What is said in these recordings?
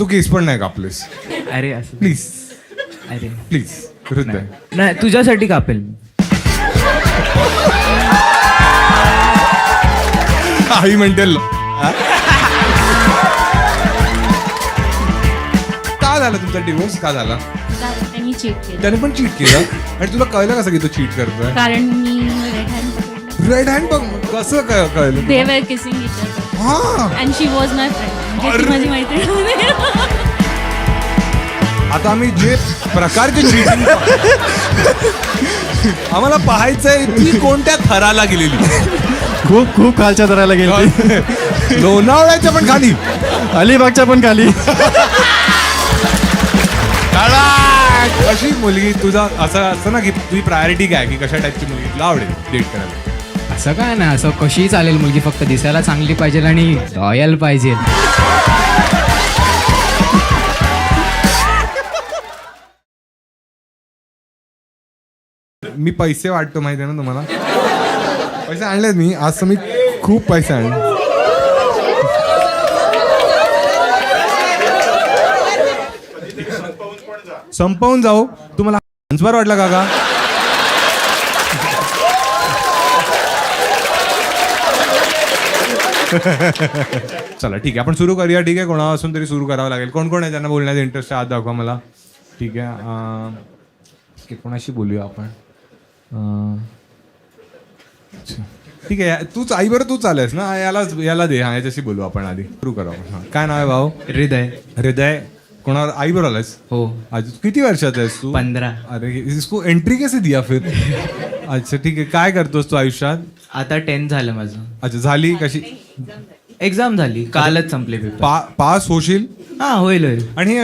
तू केस पण नाही कापलेस. अरे असं प्लीज अरे प्लीज हृदय. नाही तुझ्यासाठी कापेल मी. आई म्हणते का झाला तुमचा डिवोर्स का झाला? त्यांनी चीट केलं. त्याने पण चीट केलं आणि तुला कळलं कसं की तो चीट करतोय? कारण मी रेड हँड पकडलं. रेड हँड बघ कसं कळलं? दे वर किसिंग इच अदर हा and she was my friend. म्हणजे ती माझी मैत्रीण होती. आता आम्ही जे प्रकारचे चीटिंग आम्हाला पाहायचंय ती कोणत्या थराला गेलेली. खूप खूप खालच्या दराला गेली. लोणावळ्याच्या पण खाली, अलिबागच्या पण खाली. अशी मुलगी तुझा असं ना की तुझी प्रायोरिटी काय की कशा टाईपची मुलगी तुला आवडेल डेट करायला? असं काय नाही, असं कशीही चालेल मुलगी, फक्त दिसायला चांगली पाहिजे आणि लॉयल पाहिजे. मी पैसे वाटतो माहिती आहे ना तुम्हाला. पैसे आणलेत मी आज तर मी खूप पैसे आणले. संपवून जाऊ. तुम्हाला ट्रान्सफर वाटला का? चला ठीक आहे आपण सुरू करूया. ठीक आहे कोणापासून तरी सुरू करावं लागेल. कोण कोण आहे ज्यांना बोलण्यात इंटरेस्ट आहे हात दाखवा मला. ठीक आहे कोणाशी बोलूया आपण? अच्छा ठीक आहे तूच आई बरं तूच आलायस ना. याला दे. हा याच्याशी बोलू आपण आधी. सुरू करू आपण. हा काय नाव आहे भाऊ? हृदय. हृदय. कोणावर आई बरोबर आलायस? हो. आज किती वर्षाचा आहेस तू? 15. अरे इसको एंट्री कैसे दिया फिर? अच्छा ठीक आहे काय करतोस तू आयुष्यात? आता 10th झालं माझं. अच्छा झाली कशी? एक्झाम झाली कालच संपले पेपर. पास होशील? हा होईल होईल. आणि हे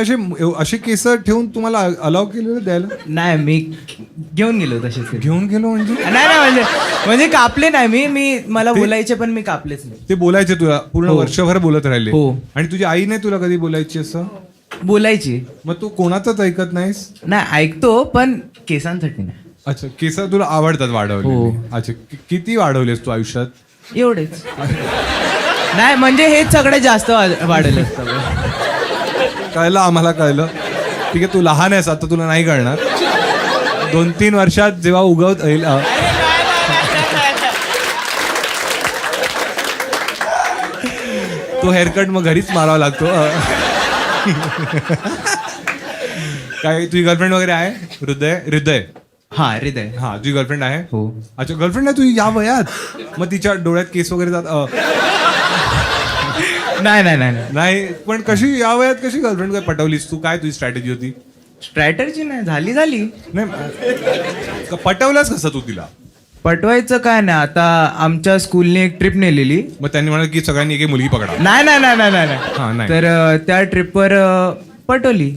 असे केस ठेवून तुम्हाला अलाव केलेलं द्यायला? नाही मी घेऊन गेलो तसेच. घेऊन गेलो म्हणजे? नाही म्हणजे कापले नाही मी मला बोलायचे पण मी कापलेच नाही. ते बोलायचे तुला पूर्ण हो. वर्षभर बोलत राहिले? हो. आणि तुझी आई नाही तुला कधी बोलायची असं? बोलायची. मग तू कोणाचंच ऐकत नाहीस? नाही ऐकतो पण केसांसाठी नाही. अच्छा केस तुला आवडतात वाढवले? हो. अच्छा किती वाढवलेस तू आयुष्यात? एवढेच. नाही म्हणजे हेच सगळ्यात जास्त वाढेल असतं. कळलं आम्हाला कळलं. ठीक आहे तू लहान आहेस आता तुला नाही कळणार. 2-3 वर्षात जेव्हा उगवत येईल तो हेअरकट मग घरीच मारावा लागतो. काय तुझी गर्लफ्रेंड वगैरे आहे? हृदय हा हृदय. हा तुझी गर्लफ्रेंड आहे? हो. अच्छा गर्लफ्रेंड आहे तुझी या वयात? मग तिच्या डोळ्यात केस वगैरे जात? नाही पण कशी या वयात कशी गर्लफ्रेंड काय पटवलीस तू? काय तुझी स्ट्रॅटेजी होती? स्ट्रॅटर्जी नाही झाली. नाही पटवलंस कसं तू तिला? पटवायचं काय नाही. आता आमच्या स्कूलने एक ट्रिप नेलेली. मग त्यांनी म्हणाल की सगळ्यांनी एक मुलगी पकडा. नाही हा, नाही. तर त्या ट्रिपवर पटवली.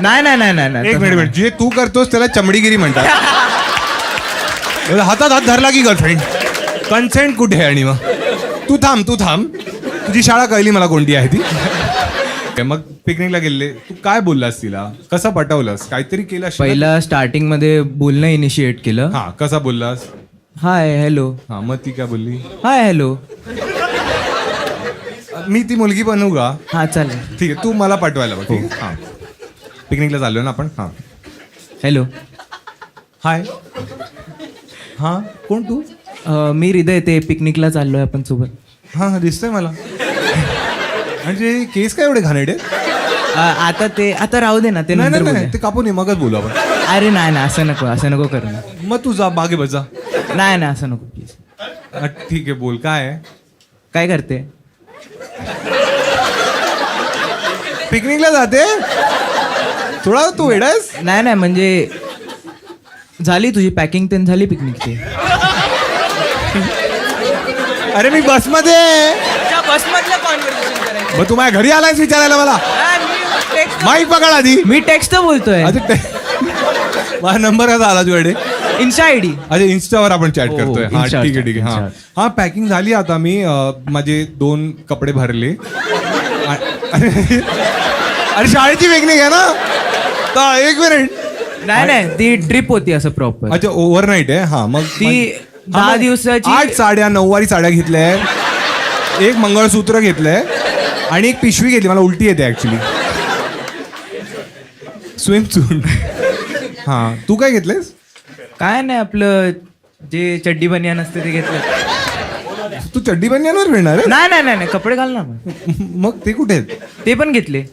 नाही एक मिनिट जे तू करतोस त्याला चमडीगिरी म्हणतात. हातात हात धरला की गर्लफ्रेंड. कन्सेंट कुठे आहे? आणि मग तू थांब तुझी शाळा कळली मला कोणती आहे ती. मग पिकनिकला गेले तू काय बोललास तिला? कसं पटवलंस? काहीतरी केलं? पहिला स्टार्टिंग मध्ये बोलणं इनिशिएट केलं. हा कसा बोललास? Hi hello. हा मग ती काय बोलली? Hi hello. मी ती मुलगी बनवू का? हा चालेल. ठीक आहे तू मला पाठवायला बघ. ठीक आहे हा पिकनिकला चाललोय ना आपण. हा हॅलो. हाय. हा कोण तू? मी हृदय. ते पिकनिकला चाललोय आपण सोबत. हा दिसतंय मला. म्हणजे केस काय एवढे घाणेडे? आता राहू दे ना. ते नंतर नाही बोलूया. ते कापून ये मगच बोलू आपण. अरे नाही असं नको करू ना. मग तू जा बागे बजा. नाही असं नको प्लीज. ठीक आहे बोल काय आहे? काय करते? पिकनिकला जाते? थोडा तू वेडायस? नाही म्हणजे झाली तुझी पॅकिंग ते झाली पिकनिकची? अरे मी बसमध्ये. बसमधलं कॉन्व्हर्सेशन करायचं. मग तू माझ्या घरी आलायस विचारायला मला? माईक पकड आधी. मी टेक्स्ट बोलतोय. माझा नंबर कसा आला तुझ्याकडे? Insta ID. अच्छा इन्स्टावर आपण चॅट हो, करतोय. हा Insta, ठीक आहे हा हा पॅकिंग झाली. आता मी माझे 2 कपडे भरले. अरे शाळेची पिकनिक आहे ना तर एक मिनिट. नाही ती ट्रिप होती असं प्रॉपर. अच्छा ओव्हरनाईट आहे. हा मग ती 10 दिवसाची. 8 साड्या 9वारी साड्या घेतल्या. एक मंगळसूत्र घेतलंय आणि एक पिशवी घेतली, मला उलटी येते ऍक्च्युली. स्विमसूट. हा, तू काय घेतलंयस? काय नाही, आपलं जे चड्डी बनियान असते ते घेतलं. तू चड्डी बनियानवर फिरणार आहे? नाही नाही नाही नाही, कपडे घाल ना मग. मग ते कुठे आहेत? ते पण घेतले.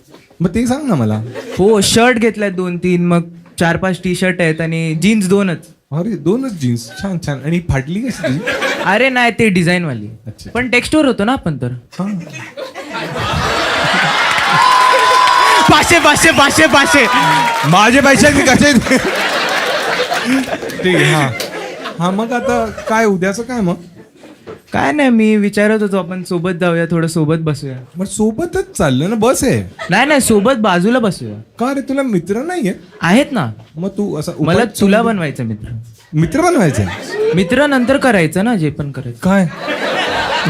मग ते सांग ना मला. हो, शर्ट घेतल्यात 2-3, मग 4-5 टी शर्ट आहेत आणि जीन्स 2च. अरे 2च जीन्स, छान छान. आणि फाटली कशी तुझी? अरे नाही, ते डिझाईन वाली. अच्छा. पण टेक्स्टवर होतो ना आपण तर. हा. 500. माझे पैसे मी कसे? ठीक आहे. हा हा, मग आता काय उद्याचं काय मग? काय नाही, मी विचारत होतो आपण सोबत जाऊया, थोडं सोबत बसूया. मग सोबतच चाललं ना, बस आहे. नाही सोबत बाजूला बसूया. का रे, तुला मित्र नाहीये? आहेत ना. मग तू असं मला तुला बनवायचं मित्र. मित्र बनवायचे? मित्र नंतर करायचं ना, जे पण करायचं. काय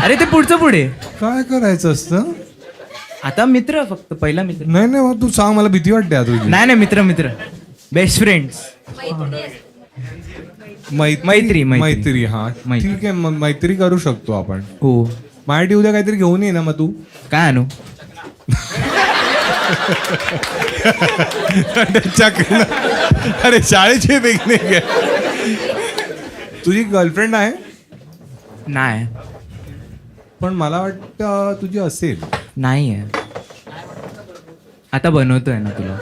अरे ते पुढचं पुढे. काय करायचं असतं? आता मित्र, फक्त पहिला मित्र. नाही नाही, मग तू सांग, मला भीती वाटते आता तुझी. नाही मित्र बेस्ट फ्रेंड्स. मैत्री. मैत्री. हा मैत्री. ठीक आहे, मग मैत्री करू शकतो आपण. हो. माझ्यासाठी उद्या काहीतरी घेऊन ये ना मग तू. काय आणू? अरे शाळेची पिकनिक आहे. तुझी गर्लफ्रेंड आहे? नाही. पण मला वाटतं तुझी असेल. नाही आहे. आता बनवतोय ना तुला.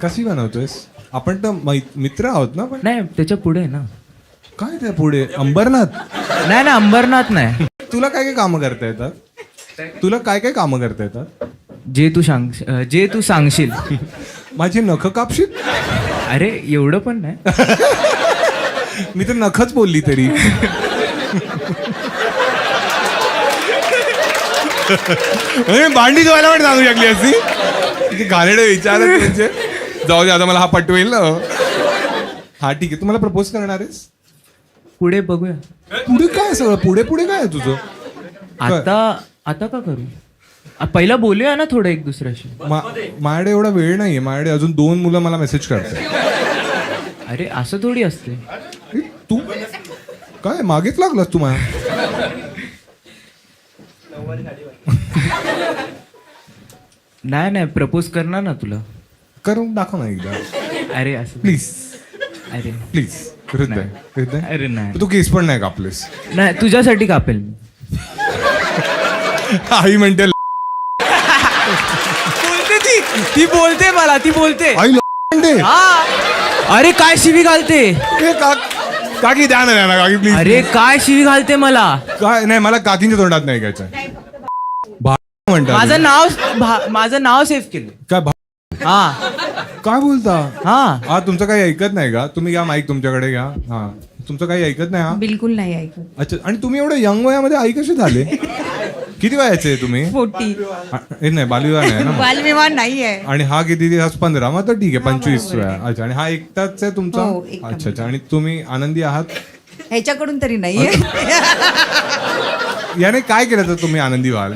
कशी बनवतोयस? आपण तर मित्र आहोत ना. पण नाही, त्याच्या पुढे ना. काय त्या पुढे? अंबरनाथ? नाही अंबरनाथ नाही. तुला काय काय कामं करता येतात? तुला काय काय कामं करता येतात? जे तू सांगशील. माझी नख कापशील? अरे एवढं पण नाही. मी तर नखच बोलली तरी. भांडी धुवायला पण सांगू शकली असती. किती घाणेरडे विचारत म्हणजे. जाऊ दे, आता मला हा पटवेल ना. हा ठीक आहे, तुम्हाला प्रपोज करणार आहेस? पुढे बघूया. पुढे काय सगळं? पुढे पुढे काय आहे तुझं? आता का करू? पहिला बोलूया ना थोडं एक दुसऱ्याशी. माझ्याकडे एवढा वेळ नाहीये. माझ्याकडे अजून 2 मुलं मला मेसेज करतात. अरे असं थोडी असते. तू काय मागेच लागलास तू माझ्या? नाही प्रपोज करणार ना तुला. करून दाखव ना एकदा अरे असं प्लीज. अरे प्लीज. हृदय. अरे नाही. तू केस पण नाही कापलेस. नाही, तुझ्यासाठी कापेल मी. आई म्हणते बोलते ती बोलते मला. ती बोलते. आई म्हणते. हा. अरे काय शिवी घालते. काकी द्या ना काकी प्लीज. अरे काय शिवी घालते मला. काय नाही, मला काकींच्या तोंडात नाही घ्यायचं. म्हणतात माझं नाव सेव्ह केलं. काय हा. काय बोलता? हा. तुमचं काही ऐकत नाही का? तुम्ही घ्या माईक तुमच्याकडे घ्या. हा, तुमचं काही ऐकत नाही. हा, बिलकुल नाही ऐकत. अच्छा. आणि तुम्ही एवढं यंग वयामध्ये आई कसे झाले? किती वयाचे तुम्ही? 40. हे नाही, बालविवाह नाही ना. बालविवाह नाहीये. आणि हा किती? हा 15. मग तर ठीक आहे, 25 वया. अच्छा. आणि हा एकटाच आहे तुमचा? हो, एकटा. अच्छा. आणि तुम्ही आनंदी आहात? ह्याच्याकडून तरी नाहीये. याने काय केलं तर तुम्ही आनंदी व्हाल?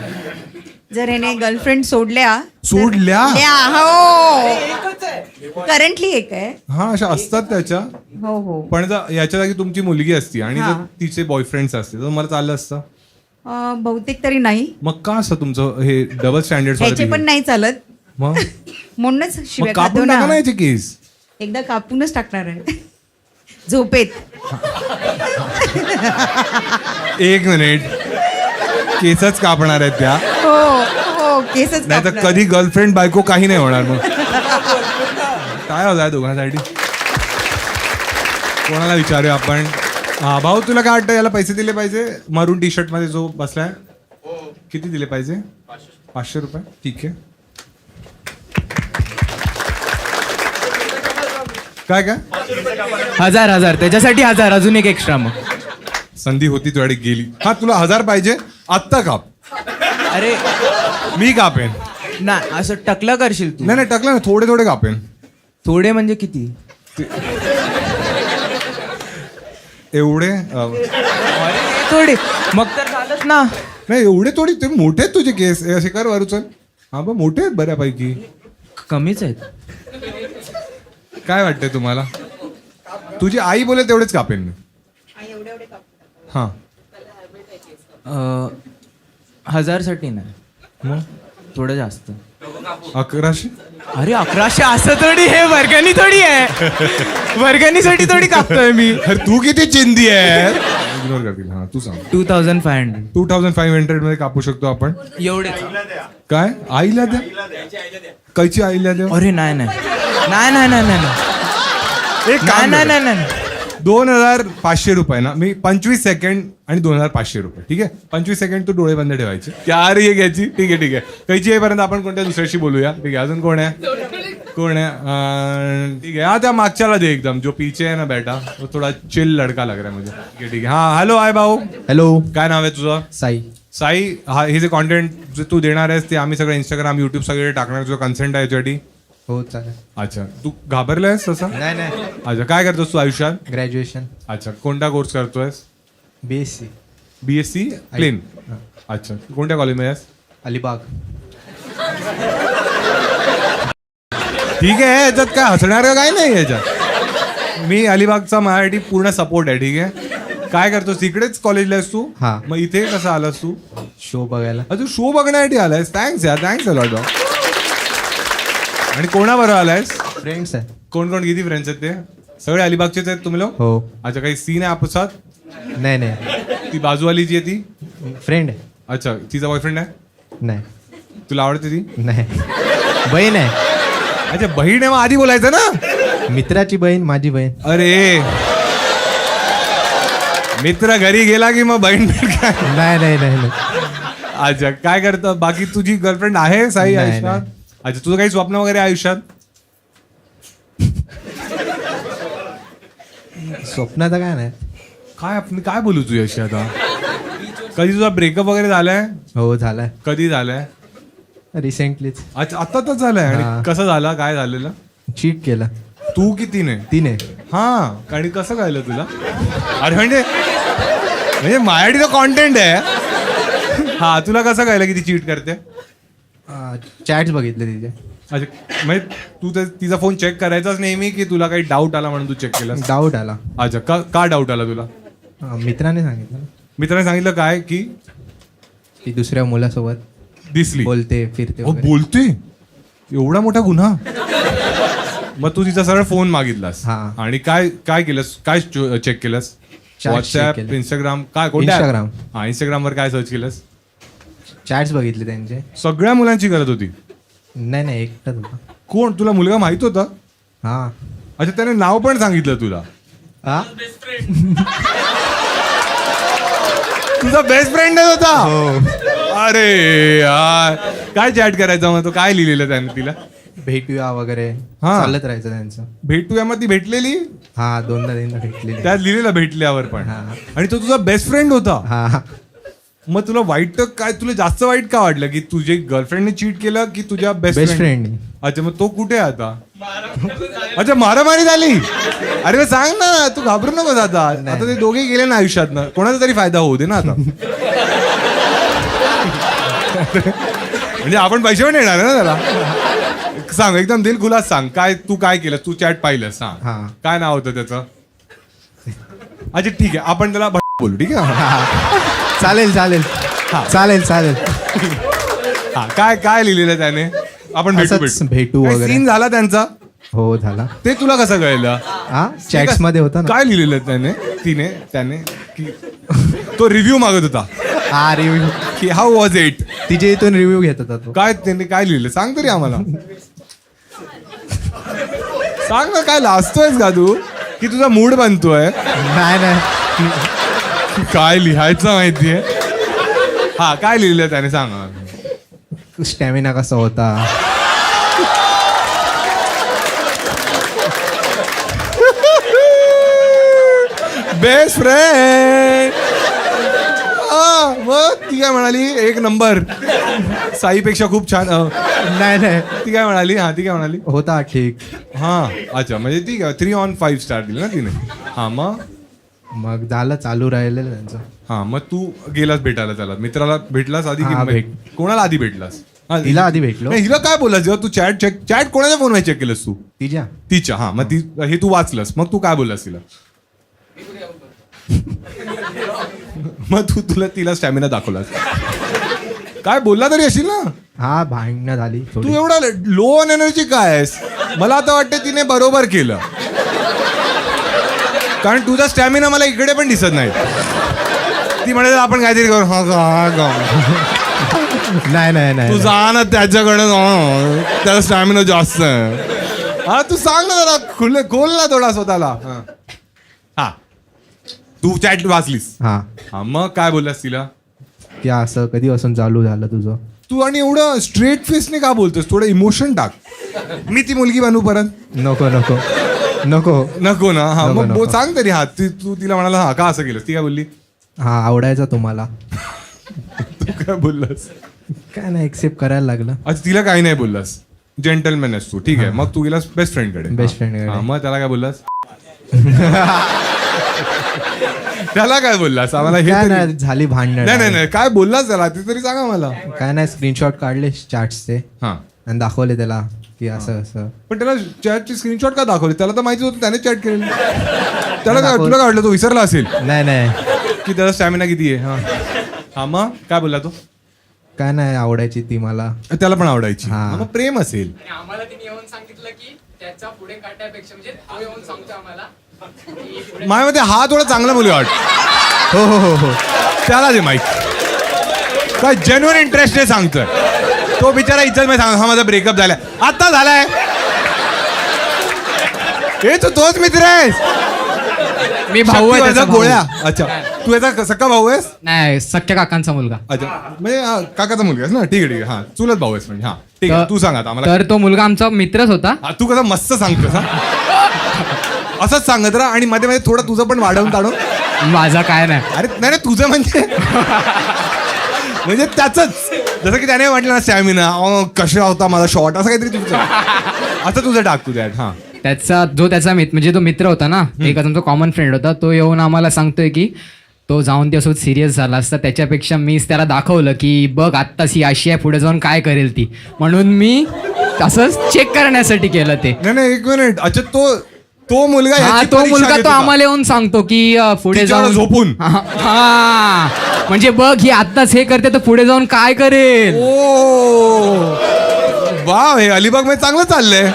जर ह्याने गर्लफ्रेंड सोडल्या. हो, करंटली एक आहे. हा, अशा असतात त्याच्या. हो. पण जर याच्या जागी तुमची मुलगी असती आणि हा. जर तिचे बॉयफ्रेंड्स असते तर मला चाललं असतं. बहुतेक तरी नाही. मग का असं तुमचं हे डबल स्टँडर्ड? ह्याचे पण नाही चालत. मग म्हणूनच शिव्या खातो कापून ना. टाका ना याचे केस. एकदा कापूनच टाकणार आहे. झोपेत. 1 मिनिट. केसच कापणार आहेत त्या? हो केसच नाही तर कापणार. कधी गर्लफ्रेंड बायको काही नाही होणार. मग काय होत आहे दोघांसाठी? कोणाला विचारूया आपण. हा भाऊ, तुला काय वाटतं? याला पैसे दिले पाहिजे? मरून टी शर्ट मध्ये जो बसलाय, किती दिले पाहिजे? 500 रुपये. ठीक आहे. काय 1000 त्याच्यासाठी 1000 अजून एक एक्स्ट्रा. मग संधी होती तुझ्याकडे गेली. हा, तुला 1000 पाहिजे? आत्ता काप. अरे मी कापेन. ना, असं टकलं करशील तू? नाही टाकलं ना, थोडे थोडे कापेन. थोडे म्हणजे किती? एवढे थोडे. मग तर झालंच ना. नाही, एवढे थोडी. ते मोठे आहेत तुझे केस. असे कर वरू चल. हा बा, मोठे आहेत बऱ्यापैकी. कमीच आहेत. काय वाटतंय तुम्हाला? तुझी आई बोलेल तेवढेच कापेन मी. हा. 1000 साठी नाही. मग थोडं जास्त. 1100? अरे 1100 असं थोडी हे वर्गणी थोडी आहे. वर्गणीसाठी थोडी कापतोय मी. अरे तू किती चिंदी आहे. इग्नोर करतील. हा तू सांग. 2500. 2500 मध्ये कापू शकतो आपण. एवढे. काय आईला द्या. कैची आईला द्या. अरे नाही नाही नाही नाही नाही नाही एक नाही काम नाही करा. नाही नाही 2500 रुपये ना. मी 25 सेकंड आणि 2500 रुपये. ठीक आहे. 25 सेकंड तू डोळे बंद ठेवायचे. यार हे घ्यायची. ठीक आहे ठीक आहे. कैची येईपर्यंत आपण कोणत्या दुसऱ्याशी बोलूया. ठीक आहे. अजून कोण आहे. कोण आहे. ठीक आहे. हा त्या मागच्याला दे एकदम. जो पीछे आहे ना बेटा तो थोडा चिल लडका लग रहा है मुझे. ठीक आहे ठीक आहे. हा हॅलो आय भाऊ. हॅलो काय नाव आहे तुझं. साई. साई. हा हे जे कॉन्टेंट जे तू देणार आहेस ते आम्ही सगळं इंस्टाग्राम युट्यूब सगळे टाकणार. तुझं कन्सेंट आहे याच्यासाठी. हो चालेल. अच्छा तू घाबरलायस तसा. नाही नाही अच्छा काय करतोस तू आयुष्यात. ग्रॅज्युएशन अच्छा कोणता कोर्स करतोयस. BSc BSc plain. अच्छा कोणत्या कॉलेजमध्ये आहेस. अलिबाग. ठीक आहे याच्यात काय हसणार काय नाही याच्यात. मी अलिबागचा माझ्यासाठी पूर्ण सपोर्ट आहे. ठीक आहे. काय करतोस तिकडेच कॉलेजला आहेस तू. हा. मग इथे कसं आलास तू. शो बघायला. तू शो बघण्यासाठी आलायस. थँक्स यार. Thanks a lot. आणि कोणाबरोबर आलायस. फ्रेंड्स आहे. कोण कोण किती फ्रेंड्स आहेत ते. सगळे अलिबागचेच आहेत तुम्ही लोक. हो. अच्छा काही सीन आहे आपसात. नाही नाही ती बाजूवाली जी आहे ती. फ्रेंड आहे. अच्छा तिचा बॉयफ्रेंड आहे. नाही तुला आवडते ती. नाही बहीण आहे. अच्छा बहीण आहे मग आधी बोलायचं ना. मित्राची बहीण माझी बहीण. अरे मित्र घरी गेला की मग बहीण काय. नाही नाही नाही नाही. अच्छा काय करतं बाकी. तुझी गर्लफ्रेंड आहे साई नाही, आयुष्यात. अच्छा तुझं काही स्वप्न वगैरे आहे आयुष्यात. स्वप्नाचं काय नाही. काय आपण काय बोलू तुझ्याशी आता. कधी तुझा ब्रेकअप वगैरे झालाय. हो झालाय कधी झालाय. रिसेंटलीच. अच्छा आता तर झालंय. हा. आणि कसं झालं काय झालेलं. चीट केलं. तू किती ने. तिने. हा आणि कसं कळलं तुला. अरे म्हणजे माझ्यासाठी तर कॉन्टेंट आहे. हा तुला कसं कळलं की ती चीट करते. चॅट्स बघितले तिचे. अच्छा म्हणजे तू तर तिचा फोन चेक करायचाच नेहमी की तुला काही डाऊट आला म्हणून तू चेक केला. डाऊट आला. अच्छा का डाऊट आला तुला. मित्राने सांगितलं मित्राने सांगितलं काय की ती दुसऱ्या मुलासोबत दिसली. बोलते फिरते अहो, वगैरे. बोलते. एवढा मोठा गुन्हा. मग तू तिचा सरळ फोन मागितलास. हा. आणि काय काय केलंस. काय चेक केलंस. check व्हॉट्सअप केलं. इंस्टाग्राम काय कोणत्या Instagram. हा इंस्टाग्रामवर काय सर्च केलंस. चॅट्स बघितले त्यांचे. सगळ्या मुलांची करत होती. नाही नाही एकटाच होता. कोण तुला मुलगा माहित होता. हा. अच्छा त्याने नाव पण सांगितलं तुला. हा तुझा बेस्ट फ्रेंड होता. हो. अरे यार काय चॅट करायचा मग तो काय लिहिलेलं त्याने तिला. भेटूया वगैरे हा. चालत राहायचं त्यांचं. भेटूया मग ती भेटलेली. हा दोनदा भेटलेली. त्यात लिहिलेलं भेटल्यावर पण. हा. आणि तो तुझा बेस्ट फ्रेंड होता. हा. मग तुला वाईट काय तुला जास्त वाईट का वाटलं की तुझे गर्लफ्रेंडने चीट केलं की तुझ्या बेस्ट बेस्ट फ्रेंड. अच्छा मग तो कुठे आहे आता. अच्छा मारामारी झाली. अरे मग सांग ना तू घाबरू नकोस आता. आता ते दोघे गेले ना आयुष्यात ना कोणाचा तरी फायदा होऊ दे ना आता. म्हणजे आपण पैसे पण येणार आहे ना त्याला. सांग एकदम दिलखुलास सांग काय तू काय केलं. तू चॅट पाहिलं सांग. हा. काय नाव होतं त्याचं. अच्छा ठीक आहे आपण त्याला बोलू. ठीक आहे. चालेल चालेल. हा. चालेल चालेल. हा काय काय लिहिलेलं त्याने. आपण असंच भेटू वगैरे. सीन झाला त्यांचा. हो झाला. ते तुला कसं कळलं. हा चॅट्स मध्ये होता ना. काय लिहिलेलं त्याने की तो रिव्ह्यू मागत होता हा रिव्ह्यू. की हाऊ वॉज इट. तिचे इथून रिव्ह्यू घेत होता तो. काय त्यांनी काय लिहिलं सांग तरी आम्हाला. सांग ना काय लाजतोयस का तू की तुझा मूड बनतोय. नाही नाही काय लिहायचं माहितीये. हा काय लिहिलं त्याने सांग. स्टॅमिना कसा होता. Best friend. मग ती काय म्हणाली एक नंबर. साईपेक्षा खूप छान. नाही नाही ती काय म्हणाली. हा ती काय म्हणाली. होता ठीक. हा अच्छा म्हणजे ती 3/5 स्टार दिली ना तिने. हा मग झालं चालू राहिलेलं त्यांचं. हा मग तू गेलास भेटायला त्याला मित्राला भेटलास आधी हा, की कोणाला आधी भेटलास. हा, तिला आधी भेटलो. नाही हिला काय बोललास जेव्हा तू चॅट कोणाच्या फोनवर चेक केलंस तू. तिच्या. तिच्या. हा मग ती हे तू वाचलंस मग तू काय बोललास तिला. मग तिला स्टॅमिना दाखवलास. काय बोलला तरी असेल ना. हा भांडणं झाली तू थोडी. एवढा लो ऑन एनर्जी काय आहेस? मला आता वाटतं तिने बरोबर केलं, कारण तुझा स्टॅमिना मला इकडे पण दिसत नाही. ती म्हणे आपण काहीतरी करू. हा का, हा का. नाही नाही नाही तू जा ना त्याच्याकडे जाऊन, त्याला स्टॅमिना जास्त आहे. हा तू सांग ना जरा, खोल ना थोडा स्वतःला. हा तू चॅट वाचलीस? हा हा मग काय बोललास तिला? की असं कधीपासून चालू झालं तुझं? तू आणि एवढं स्ट्रेट फेसने का बोलतोस? थोडं इमोशन टाक. मी ती मुलगी बनू परत? नको नको नको नको ना. हा नको, मग नको. सांग तरी. हा तू तिला म्हणाला हा का असं केलं? ती काय बोलली? हा आवडायचा तुम्हाला. तू काय बोललास? काय नाही एक्सेप्ट करायला लागलं. अच्छा तिला काही नाही बोललास, जेंटलमॅन आहेस तू, ठीक आहे. मग तू गेलास बेस्ट फ्रेंड कडे. Best friend कडे. हा, मग त्याला काय बोललास? त्याला काय बोललास आम्हाला? हे काय तरी- नाही झाली भांडणं. नाही नाही नाही, काय बोललास त्याला ते तरी सांगा मला. काय नाही स्क्रीनशॉट काढले चॅट्सचे हा आणि दाखवले त्याला की असं असं. पण त्याला चॅटची स्क्रीनशॉट का दाखवली? त्याला तर माहिती होतं त्याने चॅट केलेली. त्याला काय तुला काय वाटलं तो विसरला असेल नाही नाही की त्याचा स्टॅमिना किती आहे? हा हा मग काय बोलला तो? काय नाही आवडायची ती मला. त्याला पण आवडायची. हा. मग प्रेम असेल. आणि आम्हाला तिने येऊन सांगितलं की त्याचा पुढे काढण्यापेक्षा म्हणजे तो येऊन सांगतो आम्हाला की पुढे माझ्या मते हा थोडा चांगला मुली वाट. हो हो हो हो त्याला दे माईक. काय जेन्युइन इंटरेस्ट सांगतोय तो बिचारा. इज्जत मध्ये सांग, हा माझा ब्रेकअप झालाय. आता झालाय. हे तोच मित्र आहेस? मी भाऊ आहे त्याचा भाऊ. गोळ्या. अच्छा तू याचा सक्का भाऊ आहेस? नाही सख्या काकांचा मुलगा. अच्छा म्हणजे हा, काकाचा मुलगा आहेस ना? ठीक आहे ठीक आहे. हा चुलत भाऊ आहेस म्हणजे. हा ठीक आहे. तू सांग आता आम्हाला. तर तो मुलगा आमचा मित्रच होता. हा, तू कसं मस्त सांगतोस हा. असंच सांगत राहा आणि मध्ये मध्ये थोडं तुझं पण वाढवून ताडून. माझा काय नाही. अरे नाही नाही, तुझं म्हणजे म्हणजे त्याचंच. जसं की त्याने म्हटलं ना स्टॅमिना कशा होता माझा शॉट, असं काहीतरी तुझं असं तुझं टाक तू त्यात. हा त्याचा मित्र म्हणजे तो मित्र होता ना, एक आमचा कॉमन फ्रेंड होता, तो येऊन आम्हाला सांगतोय की तो जाऊन त्यासोबत सिरियस झाला असता, त्याच्यापेक्षा मीच त्याला दाखवलं की बघ आत्ताच ही अशी आहे, पुढे जाऊन काय करेल ती, म्हणून मी असंच चेक करण्यासाठी केलं ते. नाही नाही एक मिनिट. अच्छा तो मुलगा हा ह्याची तो परीक्षा मुलगा घेत तो होता. आम्हाला येऊन सांगतो की पुढे तिच्यावर जाऊन झोपून. हा म्हणजे बघ ही आत्ताच हे करते तर पुढे जाऊन काय करेल. ओ वाव, हे अलिबाग मध्ये चांगलं चाललंय.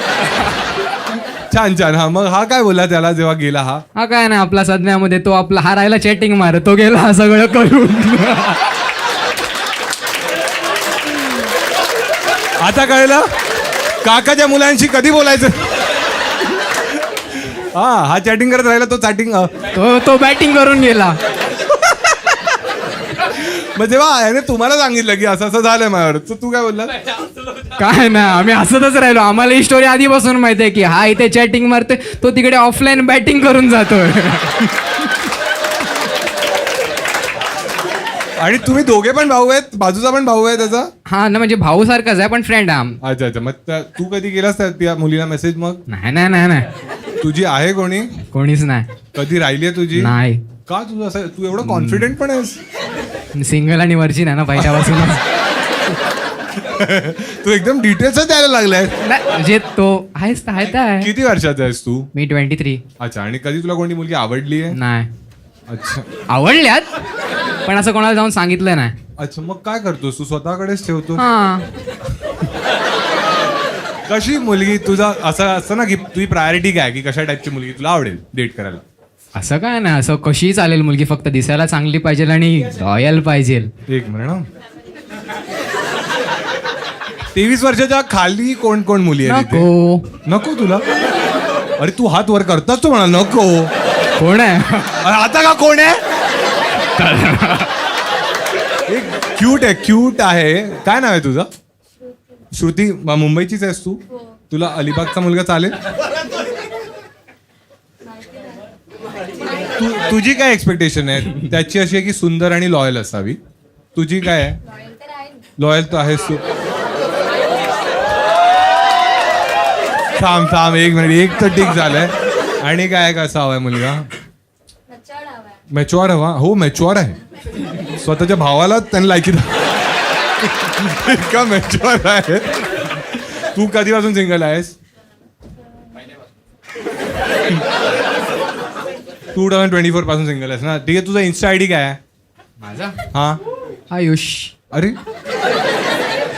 छान छान. हा मग हा काय बोलला त्याला जेव्हा गेला? हा काय नाही आपला सध्यामध्ये तो आपला हारायला चॅटिंग मारत तो गेला हा सगळं करून. आता कळलं काकाच्या मुलांशी कधी बोलायचं. हा चॅटिंग करत राहिला तो. चॅटिंग तो बॅटिंग करून गेला. मग जेव्हा याने तुम्हाला सांगितलं की असं असं झालंय माझ्यावर, तर तू काय बोलला? काय नाही आम्ही हसतच राहिलो. आम्हाला ही स्टोरी आधीपासून माहिती आहे की हा इथे चॅटिंग मारतोय, तो तिकडे ऑफलाईन बॅटिंग करून जातोय. आणि तुम्ही दोघे पण भाऊ आहेत? बाजूचा पण भाऊ आहे त्याचा? हा ना म्हणजे भाऊ सारखाच आहे पण फ्रेंड आहे. अच्छा अच्छा. मग तू कधी केलास त्या मुलीला मेसेज? मग नाही तुझी आहे कोणी? कोणीच नाही. कधी राहिली आहे तुझी? नाही. का तुझं असं? तू एवढं कॉन्फिडेंट पण आहेस? सिंगल आणि वर्जिन आहे ना पहिल्यापासून. तू एकदम डिटेल्सच द्यायला लागलाय. नाही म्हणजे तो आहेच तर आहे. किती वर्षाचा आहेस तू? मी 23. अच्छा. आणि कधी तुला कोणती मुलगी आवडली आहे? नाही. अच्छा आवडल्यात पण असं कोणाला जाऊन सांगितलं नाही. अच्छा. मग काय करतोस तू? स्वतःकडेच ठेवतो? हा कशी मुलगी तुझा असं असतं ना की तुझी प्रायोरिटी काय की कशा टाईपची मुलगी तुला आवडेल डेट करायला? असं काय नाही, असं कशीही चालेल मुलगी, फक्त दिसायला चांगली पाहिजे आणि लॉयल पाहिजे. एक मिनिट ना. 23 वर्षाच्या खाली कोण कोण मुली आहेत तिथे? नको. नको तुला? अरे तू हात वर करताच तो म्हणा नको. कोण आहे? अरे आता का कोण आहे? एक क्यूट आहे. काय नाव आहे तुझं? श्रुती. मुंबईचीच आहेस तू? तुला अलिबागचा मुलगा चालेल? तुझी काय एक्सपेक्टेशन आहे? त्याची अशी आहे की सुंदर आणि लॉयल असावी. तुझी काय आहे? लॉयल तर आहेस तू. थांब एक मिनिट. एक तर ठीक झालंय. आणि काय कसा हवाय मुलगा? मॅच्युअर हवा. हो मॅच्युअर आहे. स्वतःच्या भावाला त्यांनी लायकी इतका मॅच्युअर आहे. तू कधीपासून सिंगल आहेस? 2024 पासून सिंगल आहेस ना? ठीक आहे. तुझा इन्स्टा आयडी काय आहे? माझा हा आयुष. अरे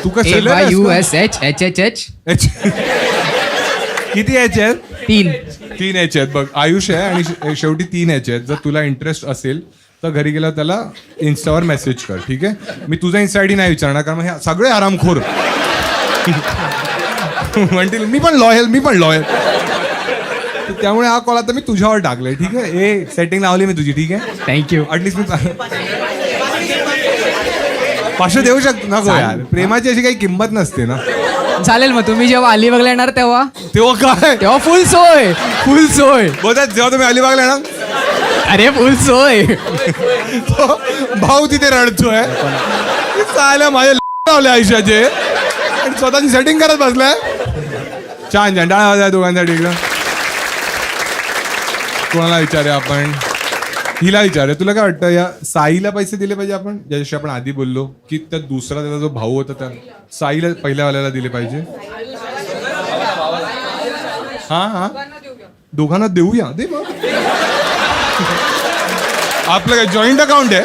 तू काय seller आहेस का? AYUSHHHH किती यायचे आहेत? 3. 3 यायचे आहेत बघ. आयुष आहे आणि शेवटी 3 यायचे आहेत. जर तुला इंटरेस्ट असेल तर घरी गेल्यावर त्याला इन्स्टावर मेसेज कर, ठीक आहे? मी तुझा इन्स्टा आयडी नाही विचारणार, कारण हे सगळे आरामखोर म्हणतील मी पण लॉयल. त्यामुळे हा कॉल आता मी तुझ्यावर टाकलाय, ठीक आहे? ए सेटिंग लावली मी तुझी, ठीक आहे? थँक्यू. ॲटलिस्ट मी 500 देऊ शकतो ना गो यार. प्रेमाची अशी काही किंमत नसते ना. चालेल मग तुम्ही जेव्हा अलिबागला येणार तेव्हा काय तेव्हा फुल सोय. बोलतात जेव्हा तुम्ही अलिबागला येणार अरे फुल सोय. भाऊ तिथे रडतोय. चालेल माझे लावले आयुष्याचे आणि स्वतःची सेटिंग करत बसलाय. छान छान डाळ वाजल्या दोघांसाठी इकडं. कोणाला विचारूया आपण? हिला विचारूया. तुला काय वाटतं या साईला पैसे दिले पाहिजे आपण, ज्याच्याशी आपण आधी बोललो, की त्या दुसरा त्याचा जो भाऊ होता त्या साईला पहिल्यावाल्याला दिले पाहिजे? हा दोघांना देऊया. दे मग. आपलं काय जॉईंट अकाउंट आहे,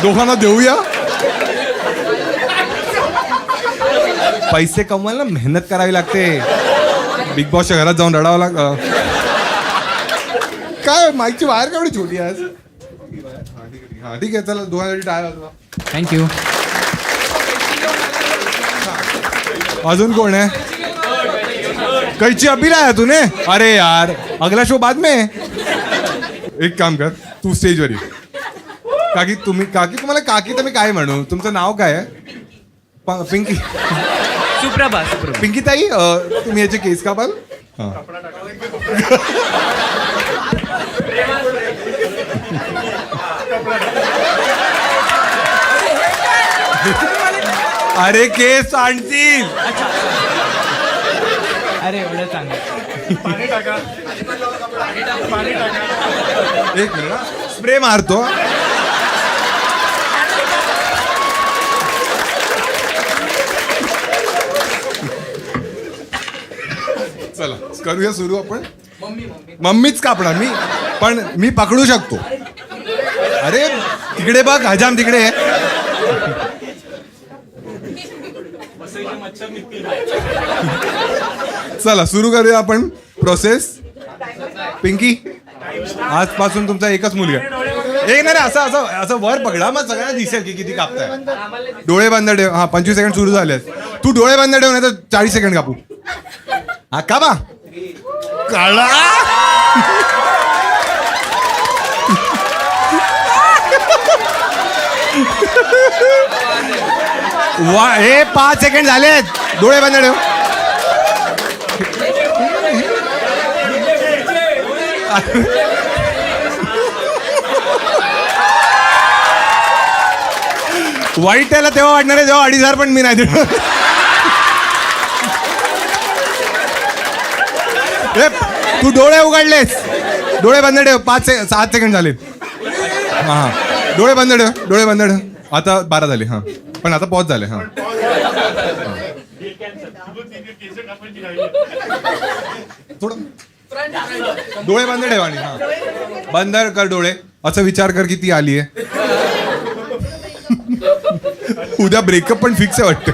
दोघांना देऊया. पैसे कमवायला मेहनत करावी लागते. बिग बॉसच्या घरात जाऊन रडावं लागतं. काय माईकची वायर केवढी छोटी आहे आज. हा ठीक आहे, चला दोघांसाठी टाळ्या वाजवा. थँक्यू. अजून कोण आहे? कैची अभी लाया तूने? अरे यार अगला शो बाद में. एक काम कर, तू स्टेजवर ये. काकी तुम्हाला काकी तर मी काय म्हणू? तुमचं नाव काय आहे? पिंकी. सुप्रभा. पिंकी ताई, तुम्ही याचे केस कापाल? हा. अरे केस आणतील. अरे एवढं चांगलं. एक मिनिट, स्प्रे मारतो. चला करूया सुरू आपण. मम्मीच कापणार मी, पण मी पकडू शकतो. अरे तिकडे बघ, हजाम तिकडे आहे. चला सुरू करूया आपण प्रोसेस. पिंकी, आजपासून तुमचा एकच मुलगा. एक नाही असं असं असं वर पकडा, मग सगळ्यांना दिसेल की किती कापताय. डोळे बंद ठेव. हा 25 सेकंड सुरू झाले. तू डोळे बंद ठेव, नाही तर 40 सेकंड कापू. हा का बा काळा. वा हे 5 सेकंड झालेत. डोळे बंद ठेव. वाईट त्याला तेव्हा वाटणार आहे जेव्हा 2,500 पण मी नाही देणार. तू डोळे उघडलेस. डोळे बंद ठेव. 7 सेकंड झाले. हा डोळे बंद ठेव. आता 12 झाले. हा पण आता पॉज झाले. हा थोडं डोळे बंद ठेव आणि हा बंद कर डोळे. असं विचार कर की ती आली आहे. उद्या ब्रेकअप पण फिक्स आहे वाटतं.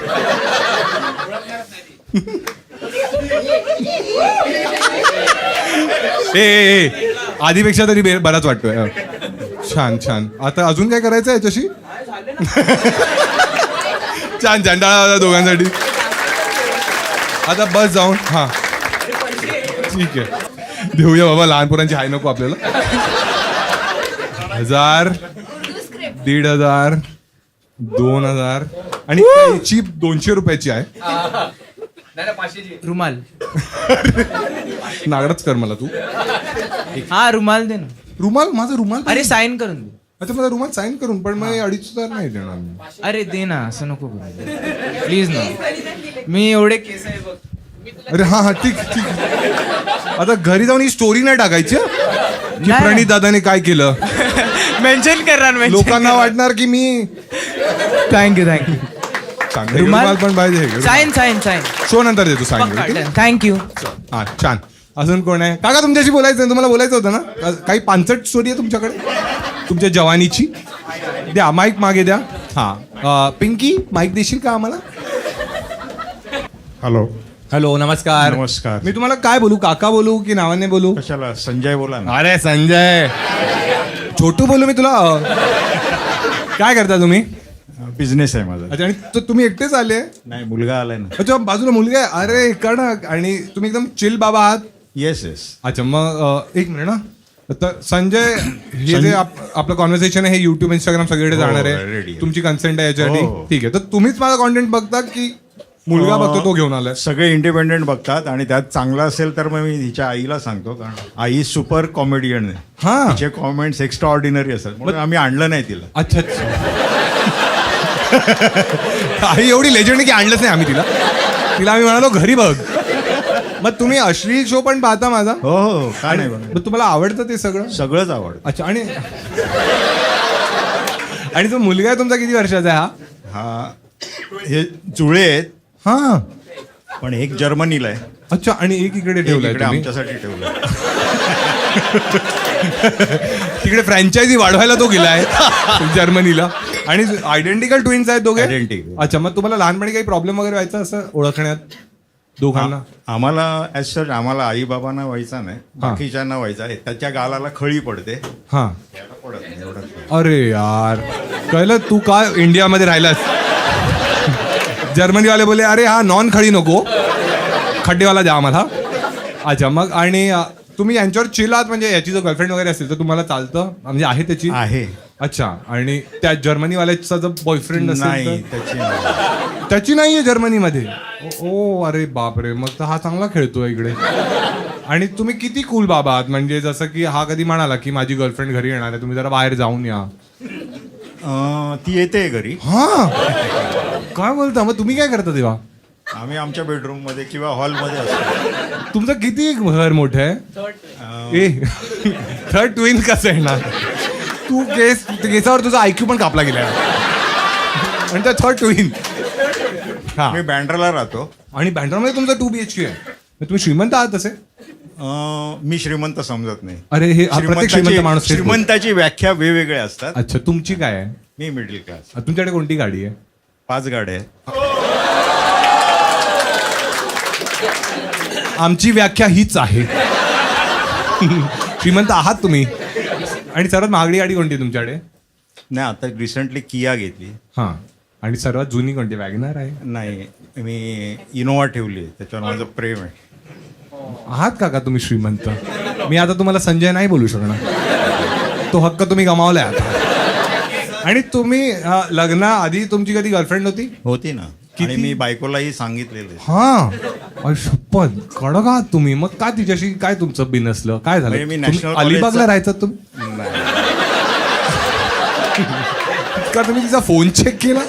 ए आधीपेक्षा तरी बराच वाटतोय. छान छान. आता अजून काय करायचं आहे याच्याशी? छान छान डाळा दोघांसाठी. आता बस जाऊन. हा ठीक आहे, देऊया बाबा. लहान पोरांची हाय नको आपल्याला. 1000, 1,500, 2,000 आणि चीप 200 रुपयाची आहे. रुमाल. नागडच कर मला तू. हा रुमाल दे ना. रुमाल? माझा रुमाल? अरे साईन करून दे. अच्छा माझा रुमाल साईन करून, पण मग 2,500 नाही देणार मी. अरे दे ना, असं नको प्लीज ना. मी एवढे केस आहे बघ. अरे हा हा ठीक ठीक. आता घरी जाऊन ही स्टोरी नाही टाकायची की नाही. प्रणित दादाने काय केलं. मेन्शन करणार. लोकांना वाटणार की मी. थँक्यू. रुमाल पण पाहिजे. साईन. शो नंतर देतो साईन. थँक्यू. हा छान. अजून कोण आहे? काका तुमच्याशी बोलायचं, तुम्हाला बोलायचं होतं ना? काही पानसट स्टोरी आहे तुमच्याकडे तुमच्या जवानीची? द्या माईक मागे द्या. हा पिंकी माईक देशील का आम्हाला? हॅलो. हॅलो, नमस्कार. नमस्कार. मी तुम्हाला काय बोलू, काका बोलू की नावाने बोलू? कशाला? संजय बोला ना. अरे संजय, छोटू बोलू मी तुला? काय करता तुम्ही? बिझनेस आहे माझा. अच्छा, आणि तुम्ही एकटेच आले? नाही, मुलगा आलाय ना. अच्छा, बाजूला मुलगा आहे. अरे कडक. आणि तुम्ही एकदम चिल बाबा आहात? Yes yes. अच्छा, मग एक मिनिट ना. तर संजय, हे जे आपलं कॉन्व्हर्सेशन आहे हे युट्यूब इंस्टाग्राम सगळीकडे जाणार ready आहे. आहे. तुमची कन्सेंट आहे याच्यासाठी? हो. ठीक आहे. तर तुम्हीच माझा कॉन्टेंट बघता की मुलगा बघतो तो घेऊन आलाय? सगळे इंडिपेंडेंट बघतात आणि त्यात चांगला असेल तर मग मी हिच्या आईला सांगतो, कारण आई सुपर कॉमेडियन आहे. हा. तिचे कॉमेंट्स एक्स्ट्रा ऑर्डिनरी असतात, म्हणून आम्ही आणलं नाही तिला. अच्छा अच्छा. आई एवढी लेजंड आहे की आणलंच नाही आम्ही तिला. आम्ही म्हणालो घरी बघ. मग तुम्ही अश्लील शो पण पाहता माझा? हो हो, का नाही बघा. मग तुम्हाला आवडतं ते सगळं? सगळंच आवडतं. अच्छा. आणि तो मुलगा आहे तुमचा किती वर्षाचा आहे हा? हा, हे जुळे आहेत, हा. पण एक जर्मनीला आहे, अच्छा. आणि एक इकडे एक ठेवलाय इकडे तुम्ही? आमच्यासाठी ठेवलं. तिकडे फ्रँचायझी वाढवायला तो गेलाय जर्मनीला. आणि आयडेंटिकल ट्विन्स आहेत दोघे? Identical. अच्छा. मग तुम्हाला लहानपणी काही प्रॉब्लेम वगैरे व्हायचा असं ओळखण्यात दोघांना? आम्हाला ॲज सच आम्हाला आई बाबांना व्हायचा नाही, बाकीच्यांना व्हायचा आहे. त्याच्या गालाला खळी पडते, हा. याला पडत नाही, एवढंच. अरे यार, कळलं तू का इंडियामध्ये राहिलास? जर्मनीवाले बोले अरे हा नॉन खडी नको, खड्डेवाला द्या आम्हाला. अच्छा. मग आणि तुम्ही यांच्यावर चिल आहात? म्हणजे याची जर गर्लफ्रेंड वगैरे असेल तर तुम्हाला चालतं? म्हणजे आहे त्याची? आहे. अच्छा. आणि त्या जर्मनीवाल्याचा जर बॉयफ्रेंड नाही, असेल तर? त्याची नाही. त्याची नाहीये जर्मनीमध्ये? ओ अरे बापरे, मग तर हा चांगला खेळतोय इकडे. आणि तुम्ही किती कूल बाबा आहात? म्हणजे जसं की हा कधी म्हणाला की माझी गर्लफ्रेंड घरी येणार आहे, तुम्ही जरा बाहेर जाऊन या. ती येते घरी, हा. काय बोलता? मग तुम्ही काय करता तेव्हा? आम्ही आमच्या बेडरूम मध्ये किंवा हॉलमध्ये असतो. तुमचं किती घर मोठं आहे? ए थर्ड ट्विन कसं येणार? तू केसावर तुझा आयक्यू पण कापला गेलाय. आणि त्या थर्ड ट्विन. हा. मी बँड्राला राहतो. आणि बँड्रामध्ये तुमचं 2 BHK आहे? मग तुम्ही श्रीमंत आहात तसे? मी श्रीमंत समजत नाही. अरे हे हा प्रत्येक श्रीमंत माणूस तेच बोलतो. श्रीमंताची व्याख्या वेगवेगळ्या असतात. अच्छा. तुमची काय आहे? मी मिडल क्लास. तुमच्याकडे कोणती गाडी आहे? 5 गाड्या आहेत. आमची व्याख्या हीच आहे. श्रीमंत आहात तुम्ही. आणि सर्वात महागडी गाडी कोणती तुमच्याकडे? नाही, आता रिसेंटली किया घेतली. हा. आणि सर्वात जुनी कोणती? वॅगनर आहे? नाही, मी इनोवा ठेवली, त्याच्यावर माझं प्रेम आहे. आहात का तुम्ही श्रीमंत? मी आता तुम्हाला संजय नाही बोलू शकणार, तो हक्क तुम्ही गमावलाय आता. आणि तुम्ही लग्नाआधी तुमची कधी गर्लफ्रेंड होती ना. किती? आणि मी बायकोलाही सांगितलेलं. हा. शपथ, कडक आहात तुम्ही. मग काय तिच्याशी काय तुमचं बिनसलं? काय झालं? म्हणजे मी तुम्ही national अलिबागला college चा- राहायचं तुम्ही? का तुम्ही तिचा फोन चेक केला?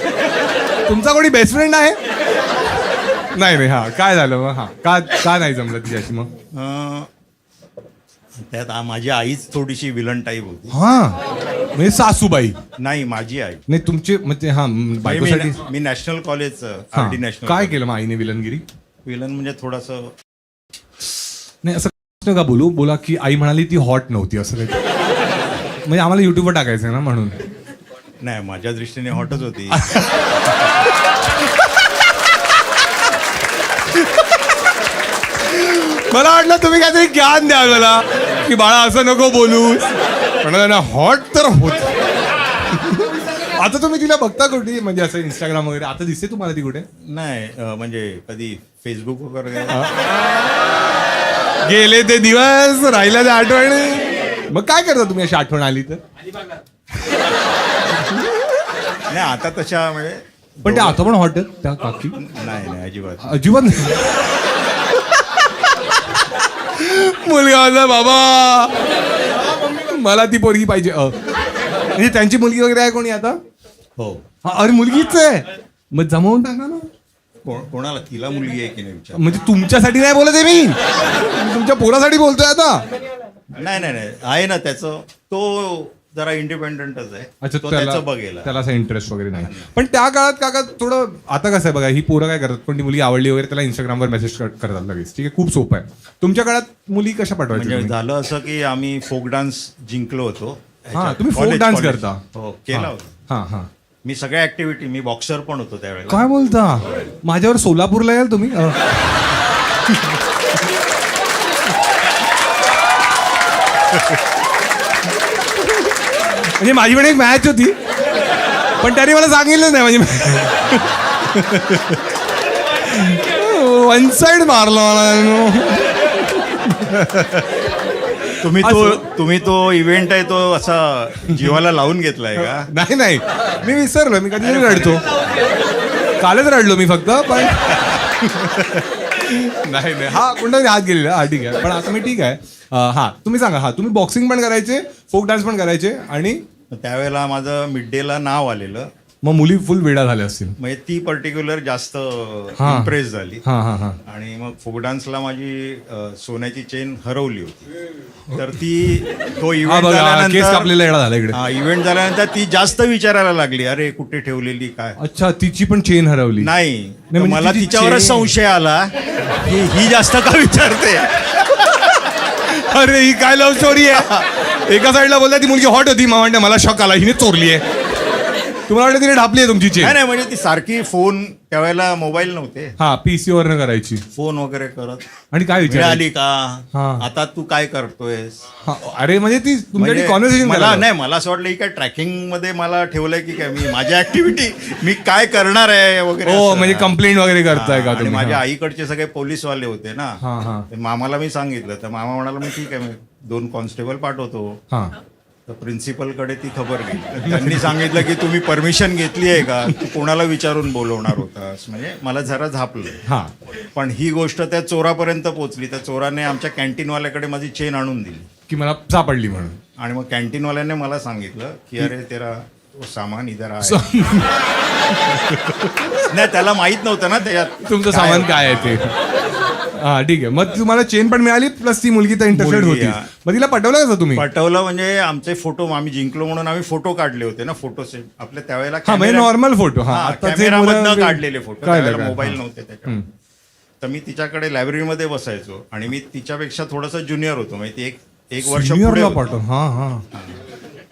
तुमचा कोणी बेस्ट फ्रेंड आहे? नाही. हा. काय झालं मग? हा. का नाही जमलं तिच्याशी मग? त्यात माझी आईच थोडीशी विलन टाईप होती. हा. म्हणजे सासूबाई? नाही, माझी आई. नाही तुमचे म्हणजे हा बायकोसाठी. मी नॅशनल कॉलेज हा. RD national. काय केलं मग आईने विलनगिरी? विलन म्हणजे थोडस. नाही असं नका बोलू. बोला की आई म्हणाली ती हॉट नव्हती असं काही. म्हणजे आम्हाला युट्यूबवर टाकायचं आहे ना म्हणून. नाही, माझ्या दृष्टीने हॉटच होती. मला वाटलं तुम्ही काहीतरी ज्ञान द्याल मला की बाळा असं नको बोलू. पण हॉट तर होत. आता तुम्ही तिला बघता कुठे? म्हणजे असं इंस्टाग्राम वगैरे आता दिसते तुम्हाला ती कुठे? नाही, म्हणजे कधी फेसबुक वगैरे. गेले ते दिवस, राहिल्या त्या आठवणी. मग काय करता तुम्ही अशी आठवण आली तर? नाही, आता तशा म्हणजे. पण त्या आता पण हॉट आहेत त्या काकी? नाही, अजिबात. अजिबात नाही. मुलगा होता बाबा, मला ती पोरगी पाहिजे. म्हणजे त्यांची मुलगी वगैरे आहे कोणी आता? हो. अरे मुलगीच आहे? मग जमवून टाका ना. कोणाला? तिला मुलगी आहे की नाही विचार. म्हणजे तुमच्यासाठी नाही बोलत आहे मी, तुमच्या पोरासाठी बोलतोय आता. नाही, आहे ना त्याचं. तो जरा इंडिपेंडंटच आहे. अच्छा. तो त्याचं बघेल. त्याला असं इंटरेस्ट वगैरे नाही. पण त्या काळात काका थोडं आता कसं आहे बघा, ही पोरं काय करतात, पण ती मुलगी आवडली वगैरे त्याला इंस्टाग्रामवर मेसेज करतात लगेच. ठीक आहे, खूप सोपं आहे. तुमच्या काळात मुली कशा पाठवायच्या? म्हणजे झालं असं की आम्ही फोक डान्स जिंकलो होतो. हा, तुम्ही फोक डान्स करता? हो, केला होता. हा हा. मी सगळ्या ऍक्टिव्हिटी, मी बॉक्सर पण होतो त्यावेळेला. काय बोलता? माझ्यावर सोलापूरला याल तुम्ही? म्हणजे माझी पण एक मॅच होती, पण त्यांनी मला सांगितलं नाही. म्हणजे वन साइड मारला मला. तुम्ही तो इव्हेंट आहे तो असा जीवाला लावून घेतलाय का? नाही, मी विसरलो. मी कधी रडतो. कालच रडलो मी फक्त. पण नाही, हा कोणता हात गेलेला. हा ठीक आहे, पण आता मी ठीक आहे. हा तुम्ही सांगा. हा तुम्ही बॉक्सिंग पण करायचे, फोक डान्स पण करायचे, आणि त्यावेळेला माझं मिड डेला नाव आलेलं. मग मुली फुल वेडा झाल्या असतील. म्हणजे ती पर्टिक्युलर जास्त हा. इम्प्रेस झाली. हा. आणि मग फोक डान्सला माझी सोन्याची चेन हरवली होती. तर ती तो इव्हेंट केस झाल्यानंतर कापलेला येडा झाला इकडे. हा इव्हेंट झाल्यानंतर ती जास्त विचारायला लागली, अरे कुठे ठेवलेली काय. अच्छा, तिची पण चेन हरवली. नाही, तर म्हणजे मला तिची तिच्यावरच chain- संशय आला की ही जास्त का विचारते. अरे ही काय लव्ह स्टोरी आहे. एका साईडला बोलता ती मुलगी हॉट होती, मग मला शॉक आला, हिने चोरली आहे. तुम्हाला वाटतं तिने ढापली आहे तुमची चेन? नाही, म्हणजे ती सारखी फोन, त्यावेळेला मोबाईल नव्हते, हा PC वरनं करायची. फोन वगैरे करत, आणि काय विचार? मिळाली का, हा. आता तू काय करतोयस. अरे म्हणजे ती तुमच्याकडे म्हणजे कॉन्व्हर्सेशन मला नाही, मला असं वाटलं की काय ट्रॅकिंग मध्ये मला ठेवलंय की काय, मी माझी ऍक्टिव्हिटी मी काय करणार आहे वगैरे. हो, असं. म्हणजे कंप्लेंट वगैरे करताय का आणि तुम्ही? माझ्या हा. आईकडचे सगळे पोलीसवाले होते ना. हा. तर मामाला मी सांगितलं, तर मामा म्हणाला मी ठीक आहे, मी 2 कॉन्स्टेबल पाठवतो. हा. तर प्रिन्सिपलकडे ती खबर गेली. तर त्यांनी सांगितलं की तुम्ही परमिशन घेतली आहे का, तू कोणाला विचारून बोलवणार होतास. म्हणजे मला जरा झापलं. हा. पण ही गोष्ट त्या चोरापर्यंत पोहोचली. त्या चोराने आमच्या कॅन्टीनवाल्याकडे माझी चेन आणून दिली, की मला सापडली म्हणून. आणि मग कॅन्टीनवाल्याने मला सांगितलं की अरे तेरा वो सामान इधर आहे. नाही, त्याला माहित नव्हतं ना त्याच्यात तुमचं सामान काय आहे ते. हा ठीक आहे. मग तुम्हाला चेन पण मिळाली, प्लस ती मुलगी तर इंटरेस्टेड मुलगी, होती. हा. मग तिला पटवलं कसं तुम्ही? पटवलं म्हणजे आमचे फोटो, आम्ही जिंकलो म्हणून आम्ही फोटो काढले होते ना, फोटो सेट आपल्या त्यावेळेला. हा, म्हणजे नॉर्मल फोटो. हा, कॅमेरामधनं काढलेले फोटो, त्यावेळेला काय मोबाईल नव्हते त्याच्यावर. तर मी तिच्याकडे लायब्ररीमध्ये बसायचो, आणि मी तिच्यापेक्षा थोडंसं ज्युनियर होतो, म्हणजे ती एक वर्ष पुढे होती. पाठव. हा.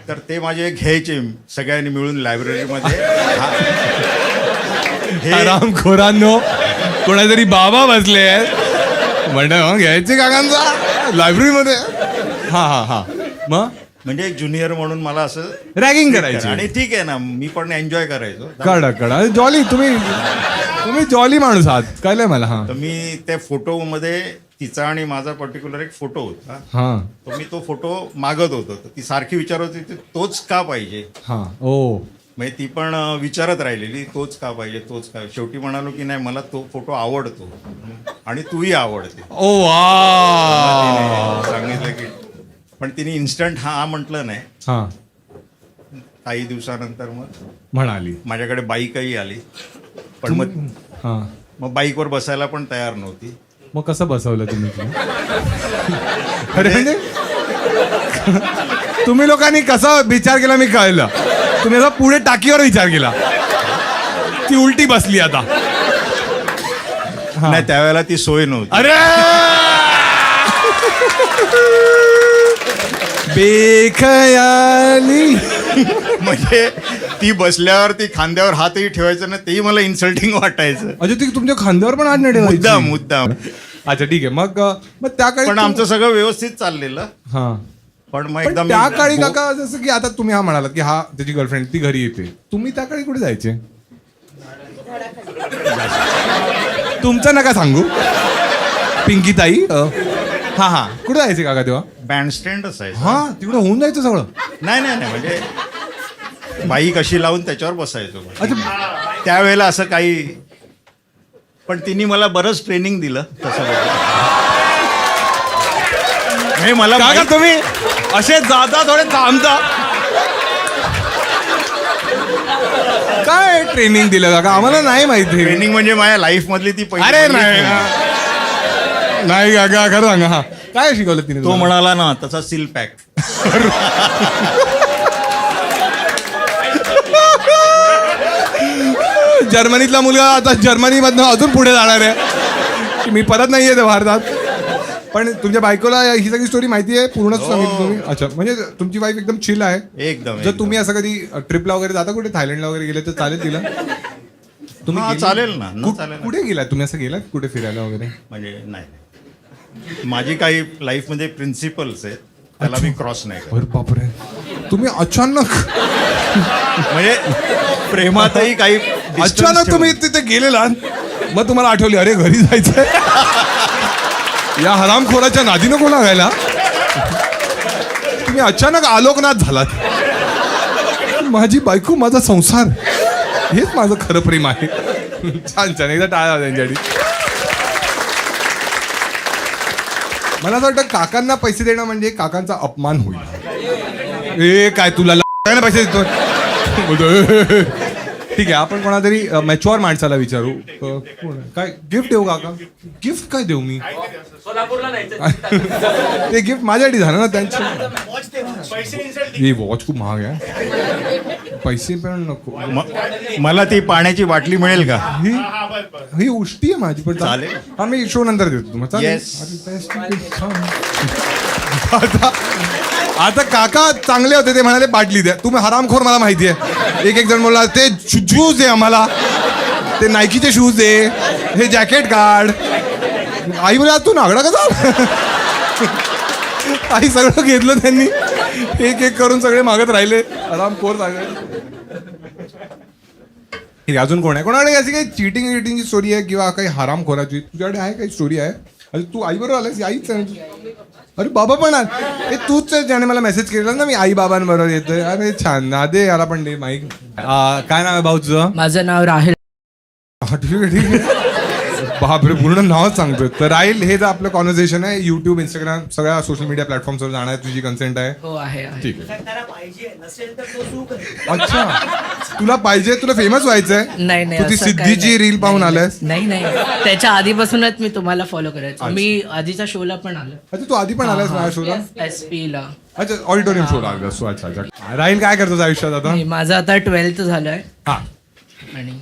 तर ते माझे घ्यायचे सगळ्यांनी मिळून लायब्ररीमध्ये. आराम खोरांनो, कोणातरी बाबा बसले आहेत म्हणणं घ्यायचे काकांचा लायब्ररीमध्ये. हा. मग म्हणजे एक ज्युनियर म्हणून मला असं रॅगिंग करायची. आणि ठीक आहे ना, मी पण एन्जॉय करायचो. कडा जॉली. तुम्ही जॉली माणूस आहात, कळलंय मला. हा. तर मी त्या फोटोमध्ये तिचा आणि माझा पर्टिक्युलर एक फोटो होता. हा. तर मी तो फोटो मागत होतो, तर ती सारखी विचारत होती तोच का पाहिजे. हा. ओ. म्हणजे ती पण विचारत राहिलेली तोच का पाहिजे, तोच का. शेवटी म्हणालो की नाही, मला तो फोटो आवडतो आणि तूही आवडते. ओ वा. सांगितलं की, पण तिने इन्स्टंट हा म्हटलं नाही. हा. काही दिवसानंतर मग म्हणाली. माझ्याकडे बाईकही आली, पण मग बाईकवर बसायला पण तयार नव्हती. मग कसं बसवलं तुम्ही तिला? अरे म्हणजे तुम्ही लोकांनी कसा विचार केला मी कळलं. तुम्ही असा पुढे टाकीवर विचार केला, ती उलटी बसली आता. नाही, त्यावेळेला ती सोय नव्हती. अरे बेखयाली. म्हणजे ती बसल्यावर ती खांद्यावर हातही ठेवायचं ना, तेही मला इन्सल्टिंग वाटायचं. अच्छा, ती तुमच्या खांद्यावर पण हात नाही ठेवायची? मुद्दाम. अच्छा ठीक आहे. मग त्या काळी पण आमचं सगळं व्यवस्थित चाललेलं. हा. पण मग पण एकदम त्या काळी काका, जसं की आता तुम्ही हा म्हणालात की हा त्याची गर्लफ्रेंड ती घरी येते, तुम्ही त्या काळी कुठे जायचे? तुमचं नका सांगू. पिंकी ताई. हा. कुठे जायचे काका तेव्हा? बँडस्टँड असायचं. हा, तिकडे होऊन जायचं सगळं. नाही, म्हणजे बाई कशी लावून त्याच्यावर बसायचो. अच्छा. त्यावेळेला असं काही, पण तिने मला बरंच ट्रेनिंग दिलं तसं. हे मला काका तुम्ही असे जाता थोडे थांबता. काय ट्रेनिंग दिलं काका? आम्हाला नाही माहिती. ट्रेनिंग म्हणजे माझ्या लाईफ मधली ती पहिली. अरे नाही काका, खरं सांगा. हा, काय शिकवलं तिने? तो म्हणाला ना तसा सील पॅक. जर्मनीतला मुलगा आता जर्मनीमधनं अजून पुढे जाणार आहे की मी परत नाही येते भारतात. पण तुमच्या बायकोला ही सगळी स्टोरी माहिती आहे पूर्णच सांगितलं तुम्ही? अच्छा, म्हणजे तुमची वाईफ एकदम चिल आहे. एकदम जर तुम्ही असं कधी ट्रिपला वगैरे जाता कुठे थायलंडला वगैरे गेले तर चालेल तिला? तुम्ही हा, गेली? चालेल ना, चालेल ना. कुठे गेलात तुम्ही? असं गेलात कुठे फिरायला वगैरे? म्हणजे नाही, माझी काही लाईफमध्ये प्रिन्सिपल्स आहेत, त्याला मी क्रॉस नाही करत. अरे बापरे, तुम्ही अचानक म्हणजे प्रेमातही काही distance अचानक तुम्ही ठेवून. तिथे गेलेलात, मग तुम्हाला आठवली अरे घरी जायचंय. या हरामखोराच्या नादी नको लागायला. तुम्ही अचानक आलोकनाथ झालात. माझी बायको माझा संसार, हेच माझं खरं प्रेम आहे. छान छान, एकदा टाळा त्यांच्यासाठी. मला असं वाटतं काकांना पैसे देणं म्हणजे काकांचा अपमान होईल. ए काय तुला पैसे देतो? ठीक आहे, आपण कोणातरी मॅच्युअर माणसाला विचारू. कोण आहे? काय गिफ्ट देऊ काका? गिफ्ट काय देऊ मी? ते गिफ्ट माझ्यासाठी झालं ना त्यांचं. ही वॉच खूप महाग आहे. पैसे पण नको. मला ती पाण्याची बाटली मिळेल का? ही उष्टी आहे माझी पण. चालेल. हा, मी शो नंतर देतो तुम्हाला. चालेल? Yes. अरे, best आहे. छान. आता काका चांगले होते, ते म्हणाले बाटली द्या. तुम्ही हरामखोर, मला माहिती आहे. एक जण बोलला ते शूज दे आम्हाला, ते नायकीचे शूज दे, हे जॅकेट काढ. आई बोला तू नागडा कसा? आई सगळं घेतलं त्यांनी, एक एक करून सगळे मागत राहिले. हरामखोर सगळे. ठीक आहे, अजून कोण आहे? कोणाकडे अशी काही चिटिंगची स्टोरी आहे किंवा काही हरामखोराची तुझ्याकडे आहे? काही स्टोरी आहे? अरे तू आई बरोबर आलास? आईच आहे. अरे बाबा पण हे तूच ज्याने मला मेसेज केला ना, मी आई बाबांबरोबर येतोय. अरे छान ना, दे याला पण दे माईक. काय नाव आहे भाऊ तुझं? माझं नाव राहुल. ठीक आहे, ठीक आहे. बापरे, पूर्ण नावच सांगतोय. तर राहील, हे जर आपलं कॉन्व्हर्सेशन आहे युट्यूब, इंस्टाग्राम, सगळ्या सोशल मीडिया प्लॅटफॉर्मवर जाणार आहे. तुझी कन्सेंट आहे? हो आहे. ठीक आहे. अच्छा, तुला पाहिजे, तुला फेमस व्हायचंय? नाही नाही, तू ती असं काही सिद्धीची नाही. रील पाहून नाही, आलास? नाही नाही, त्याच्या आधीपासूनच मी तुम्हाला फॉलो करायचो. मी आधीच्या शोला पण आलो. अच्छा, तू आधी पण आलास माझ्या शोला? SP ला. अच्छा, ऑडिटोरियम शोला आलास तू. अच्छा अच्छा. राहील, काय करतोस आयुष्यात आता? नाही, माझं आता 12th झालंय. हा, आणि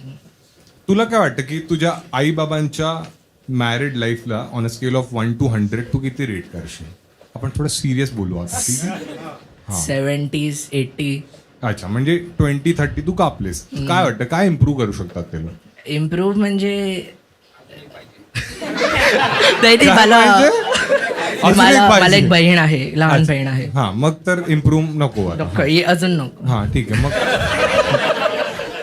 तुला काय वाटतं की तुझ्या आई बाबांच्या मॅरिड लाईफला on a scale of 1 to 100 तू किती रेट करशील? आपण थोडं सिरियस बोलू आता, ठीक आहे? 70s 80. अच्छा, म्हणजे 20-30 तू कापलेस. काय वाटतं, काय इम्प्रूव्ह करू शकतात त्याला? इम्प्रूव्ह म्हणजे नाही नाही, काय मला पाहिजे? अजून एक मला पाहिजे. एक बहीण आहे, लहान बहीण आहे. हा, मग तर इम्प्रूव्ह नको आता. नको, अजून नको. हा, ठीक आहे. मग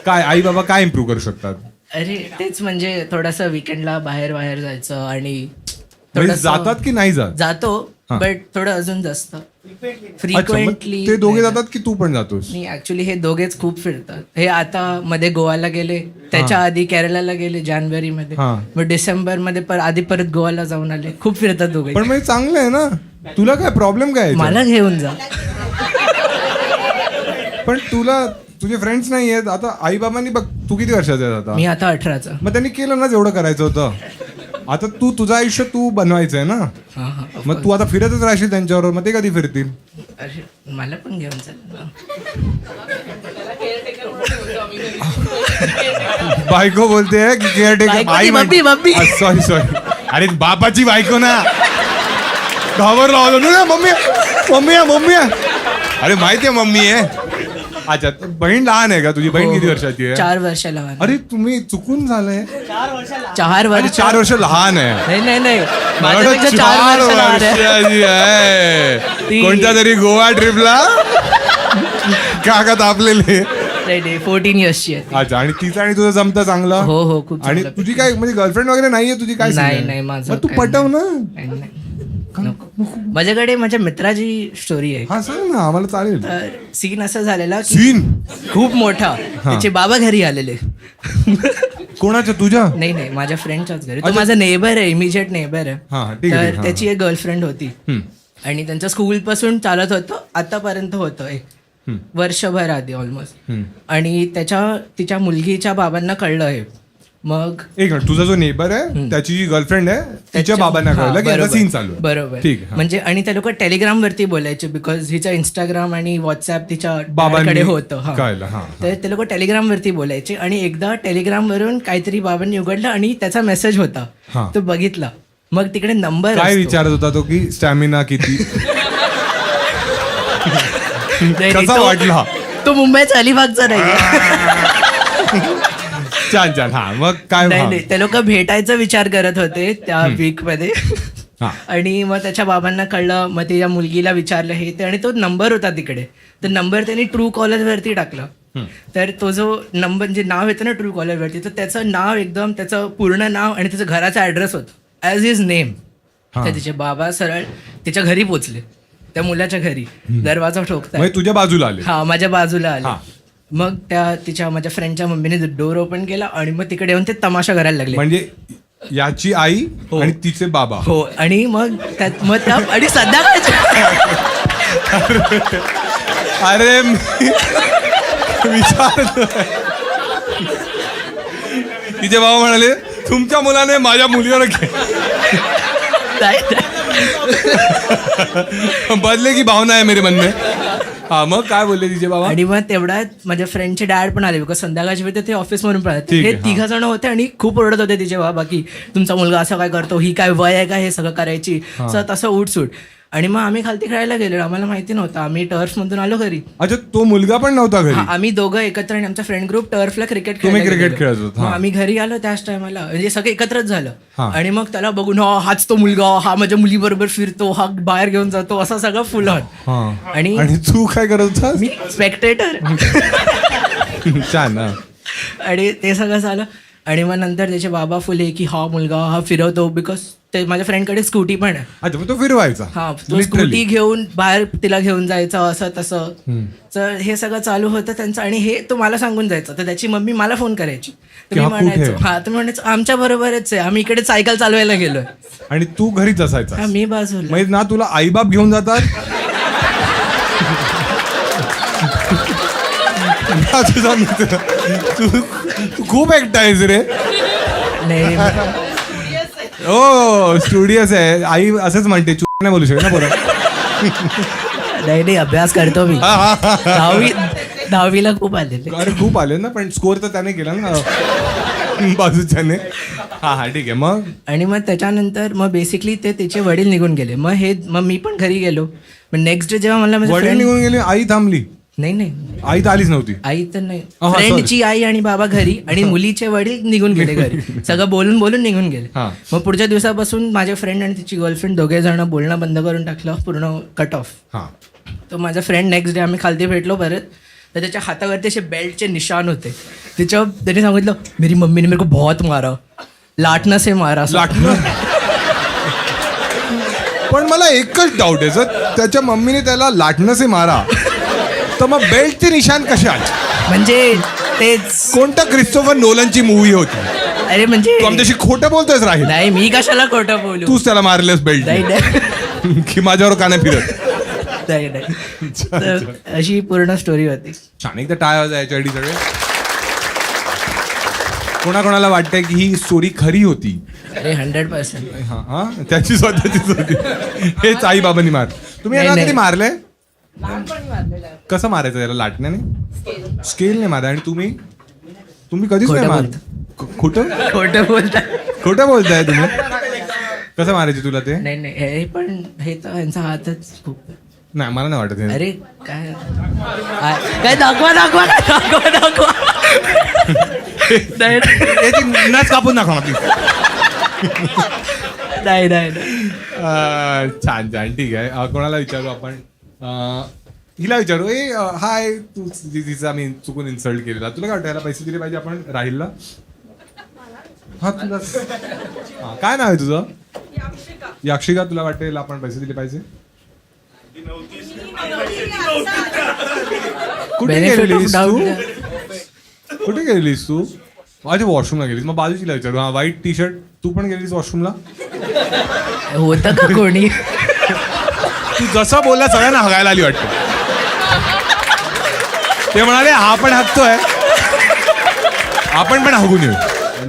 काय आई बाबा काय इम्प्रूव्ह करू शकतात? अरे तेच म्हणजे थोडंसं विकेंडला बाहेर बाहेर जायचं आणि म्हणजे थोडंसं- जातात की नाही जात? जातो, हा. बट थोडं अजून जास्त अच्छा, मग फ्रिक्वेंटली. ते दोघे जातात की तू पण जातोस? नाही, ऍक्च्युली हे दोघेच खूप फिरतात. हे आता मध्ये गोवाला गेले, त्याच्या आधी केरळला गेले जानेवारी मध्ये, हा. मग डिसेंबर मध्ये आधी परत गोवाला जाऊन आले. खूप फिरतात दोघे. पण मग चांगलं आहे ना. तुला काय प्रॉब्लेम काय आहे? मला घेऊन जा. पण तुला तुझे फ्रेंड्स नाही आहेत. आता आई बाबांनी बघ, तू किती वर्षाचा आहे आता? मी आता 18चा. मग त्यांनी केलं ना जेवढं करायचं होतं. आता तू तुझं आयुष्य तू बनवायचंय ना. हा हा, of मग तू आता फिरतच राहशील त्यांच्याबरोबर, मग ते कधी फिरतील? अरे मला पण घेऊन चाल. बायको बोलते की केअरटेकर. आई बाबी. सॉरी सॉरी, अरे बापाची बायको ना. घाबरला होतो ना. मम्मी मम्मी आहे, मम्मी आहे. अरे माहितीये मम्मी आहे. अच्छा, तर बहीण लहान आहे का तुझी? बहीण किती वर्षाची आहे? 4 वर्ष लहान. अरे तुम्ही चुकून झालंय. 4 अरे वर्ष. 4 वर्ष लहान आहे. नाही नाही नाही, मला माझ्यापेक्षा 4 4 वर्ष लहान आहे. वर्षाची आहे. ती- कोणत्या तरी गोवा ट्रिपला काका तापलेले. नाही नाही, 14 इयर्सची आहे ती. अच्छा, आणि तिचं आणि तुझं जमतं चांगलं? हो हो, खूप आणि चांगलं. तुझी काय म्हणजे गर्लफ्रेंड वगैरे नाहीये तुझी? काय scene नाही आहे? नाही, माझं मग तू काही पटव ना. नाही, नाही. नको. माझ्याकडे माझ्या मित्राची स्टोरी आहे. हा, सांग ना आम्हाला, चालेल. तर सीन असं झालेला की सीन खूप मोठा. त्याचे बाबा घरी आलेले. कोणाच्या? तुझ्या? नाही नाही, माझ्या फ्रेंडच्याच घरी. तो माझा नेबर आहे, इमिजिएट नेबर आहे. हा, ठीक आहे, तर हा. त्याची एक गर्लफ्रेंड होती आणि त्यांचं स्कूल पासून चालत होतं, आतापर्यंत होतं एक वर्षभर आधी ऑलमोस्ट. आणि तिच्या मुलगीच्या बाबांना कळलं आहे. मग एक मिनिट, तुझा जो नेबर आहे त्याची जी गर्लफ्रेंड आहे तिच्या बाबांना हा, कळलं की याचा बरोबर. सीन चालू आहे. बरोबर. ठीक आहे, हा. म्हणजे आणि ते लोक टेलिग्राम वरती बोलायचे, बिकॉज हिचा इंस्टाग्राम आणि व्हॉट्सअप तिच्या बाबांनी कडे होतं. हा. कळलं, हा, तर ते लोक टेलिग्राम वरती बोलायचे आणि एकदा टेलिग्राम वरून काहीतरी बाबांनी उघडलं आणि त्याचा मेसेज होता. हा. तो बघितला मग तिकडे नंबर काय विचारत होता तो की स्टॅमिना किती कसा वाटला तो मुंबईचा अलिबागचा नाही. छान छान. हा मग काय नाही हा. नाही, ते लोक भेटायचा विचार करत होते त्या वीक मध्ये. हा. आणि मग त्याच्या बाबांना कळलं, मग ते या मुलगीला विचारलं हे ते, आणि तो नंबर होता तिकडे, तर नंबर त्यांनी ट्रू कॉलर वरती टाकला. तर तो जो नंबर जे नाव येतं ना ट्रू कॉलर वरती, तर त्याचं नाव एकदम त्याचं पूर्ण नाव आणि त्याचं घराचा ऍड्रेस होता ॲज हिज नेम. तर तिचे बाबा सरळ तिच्या घरी पोचले, त्या मुलाच्या घरी दरवाजा ठोकताय. म्हणजे तुझ्या बाजूला आले. हा, माझ्या बाजूला आले. हा. मग माझ्या फ्रेंडच्या मम्मीने डोर ओपन केला आणि मग तिकडे येऊन ते तमाशा करायला लागले. म्हणजे याची आई हो. आणि तिचे बाबा. हो, आणि मग त्या आणि संध्याकाळच्या अरे विचार तिचे बाबा म्हणाले तुमच्या मुलाने माझ्या मुलीवर बदले की भावना आहे मेरे मन में. हा, मग काय बोलले तिचे बाबा. आणि मग तेवढ्यात माझ्या फ्रेंडचे डॅड पण आले, बिकॉज संध्याकाळच्या वेळी ते ऑफिसमधून पण आले. ठीक हे आहे, 3 जण होते आणि खूप ओरडत होते तिचे बाबा की तुमचा मुलगा असं काय करतो, ही काय वय आहे का हे सगळं करायची, तसं उठसूट. आणि मग आम्ही खालती खेळायला गेलो, आम्हाला माहिती नव्हतं, आम्ही टर्फ मधून आलो घरी. अच्छा, तो मुलगा पण नव्हता घरी. हा, आम्ही दोघं एकत्र आणि आमचा फ्रेंड ग्रुप टर्फला क्रिकेट तुम्ही खेळायला क्रिकेट गेलेलो. खेळत होता. मग हा. आम्ही घरी आलो त्याच टायमाला, म्हणजे सगळं एकत्रच झालं. हा. आणि मग त्याला बघून हाच तो मुलगा, हा माझ्या मुलीबरोबर फिरतो, हा बाहेर घेऊन जातो, असं सगळं फुल ऑन. हा. आणि आणि तू काय करत होतास. मी स्पेक्टेटर. छान. हा. आणि ते सगळं झालं. आणि मग नंतर त्याचे बाबा फुले की हा मुलगा हा फिरवतो, बिकॉज ते माझ्या फ्रेंडकडे स्कूटी पण आहे. अच्छा, मग तो फिरवायचा. हा, तो Literally. स्कूटी घेऊन बाहेर तिला घेऊन जायचं, असं तसं. तर हे सगळं चालू होतं त्यांचं, आणि हे तो मला सांगून जायचं. तर त्याची मम्मी मला फोन करायची, तर की मी हा कुठे म्हणायचो आहे? हा, तर मी म्हणायचो आमच्या बरोबरच आहे, आम्ही इकडे सायकल चालवायला गेलोय. आणि तू घरीच असायचा. हा, मी बाजूला. म्हणजे ना तुला आईबाप घेऊन जातात ना तुझा मित्र. तू खूप एकटा आहेस रे. नाही हो, स्टुडियस आहे. आई असंच म्हणते, चुप नाही बोलू शकत ना पोरं. नाही, अभ्यास करतो मी. 10वीला खूप आलेले. अरे खूप आले ना, पण स्कोर तर त्याने केला ना बाजूच्याने. हा, ठीक आहे. मग आणि मग त्याच्यानंतर मग बेसिकली ते त्याचे वडील निघून गेले. मग मी पण घरी गेलो. मग नेक्स्ट डे जेव्हा मला माझे वडील friend- निघून गेले, आई थांबली. नाही आई तर आलीच नव्हती. आई तर नाही, हा, sorry. फ्रेंडची आई आणि बाबा घरी, आणि मुलीचे वडील निघून गेले घरी. सगळं बोलून बोलून निघून गेले. हा. मग पुढच्या दिवसापासून माझे फ्रेंड आणि तिची गर्लफ्रेंड दोघे जण बोलणं बंद करून टाकलं, पूर्ण कट ऑफ. हा. तर माझा फ्रेंड नेक्स्ट डे आम्ही खालती भेटलो परत, तर त्याच्या हातावरती असे बेल्टचे निशाण होते. त्याच्यावर त्याने सांगितलं मेरी मम्मी ने मेरे को बहुत मारा, लाटणं से मारा. लाटणं. पण मला एकच डाऊट आहे, जर त्याच्या मम्मीने त्याला लाटणं से मारा तर मग बेल्टचे निशाण कसे आले. म्हणजे तेच. कोणत्या क्रिस्टोफर नोलनची मूवी होती. अरे म्हणजे तू आमच्याशी खोटं बोलतोयस राहील. नाही, मी कशाला खोटं बोलू. तूच त्याला मारलेस बेल्ट नाही नाही की माझ्यावर का नाही फिरत. नाही नाही. तर अशी पूर्ण स्टोरी होती. छान. एकदा टाळ्या वाजवायच्या याच्यासाठी सगळे. कोणाकोणाला वाटतंय की ही स्टोरी खरी होती. अरे 100%. हा हा, त्याची स्वतःचीच होती. हेच आई बाबांनी मार. तुम्ही याला नाही, कधी नाही. मारलंय. कसं मारायचं त्याला. लाटण्याने. स्केलने मारा. आणि तुम्ही कधीच नाही खोटं मार. खोटं खोटं बोलताय तुम्ही. कसं मारायचे तुला ते. नाही हे तर यांचा हातच खूप. नाही, मला नाही वाटत हे. अरे काय दाखवा नाही याची नस कापून दाखवा ना please. नाही. छान छान. ठीक आहे. कोणाला विचारू आपण. हिला विचारू. हाय, तू तिचा मी चुकून इन्सल्ट केलेला. तुला काय वाटतं याला पैसे दिले पाहिजे आपण राहिलला. हा, तुला काय नाव आहे तुझं. याक्षिका. तुला वाटतं याला आपण पैसे दिले पाहिजे. कुठे Benefit of गेलेलीस doubt तू. द्या. कुठे गेलेलीस तू. माझ्या वॉशरूमला गेलीस. मग बाजूचीला विचारू. हा, व्हाईट टी शर्ट. तू पण गेलीस वॉशरूमला. होतं का कोणी. तू जसं बोलला सगळ्यांना हगायला आली वाटतं. ते म्हणाले हा पण हगतोय, आपण पण हगून येऊ.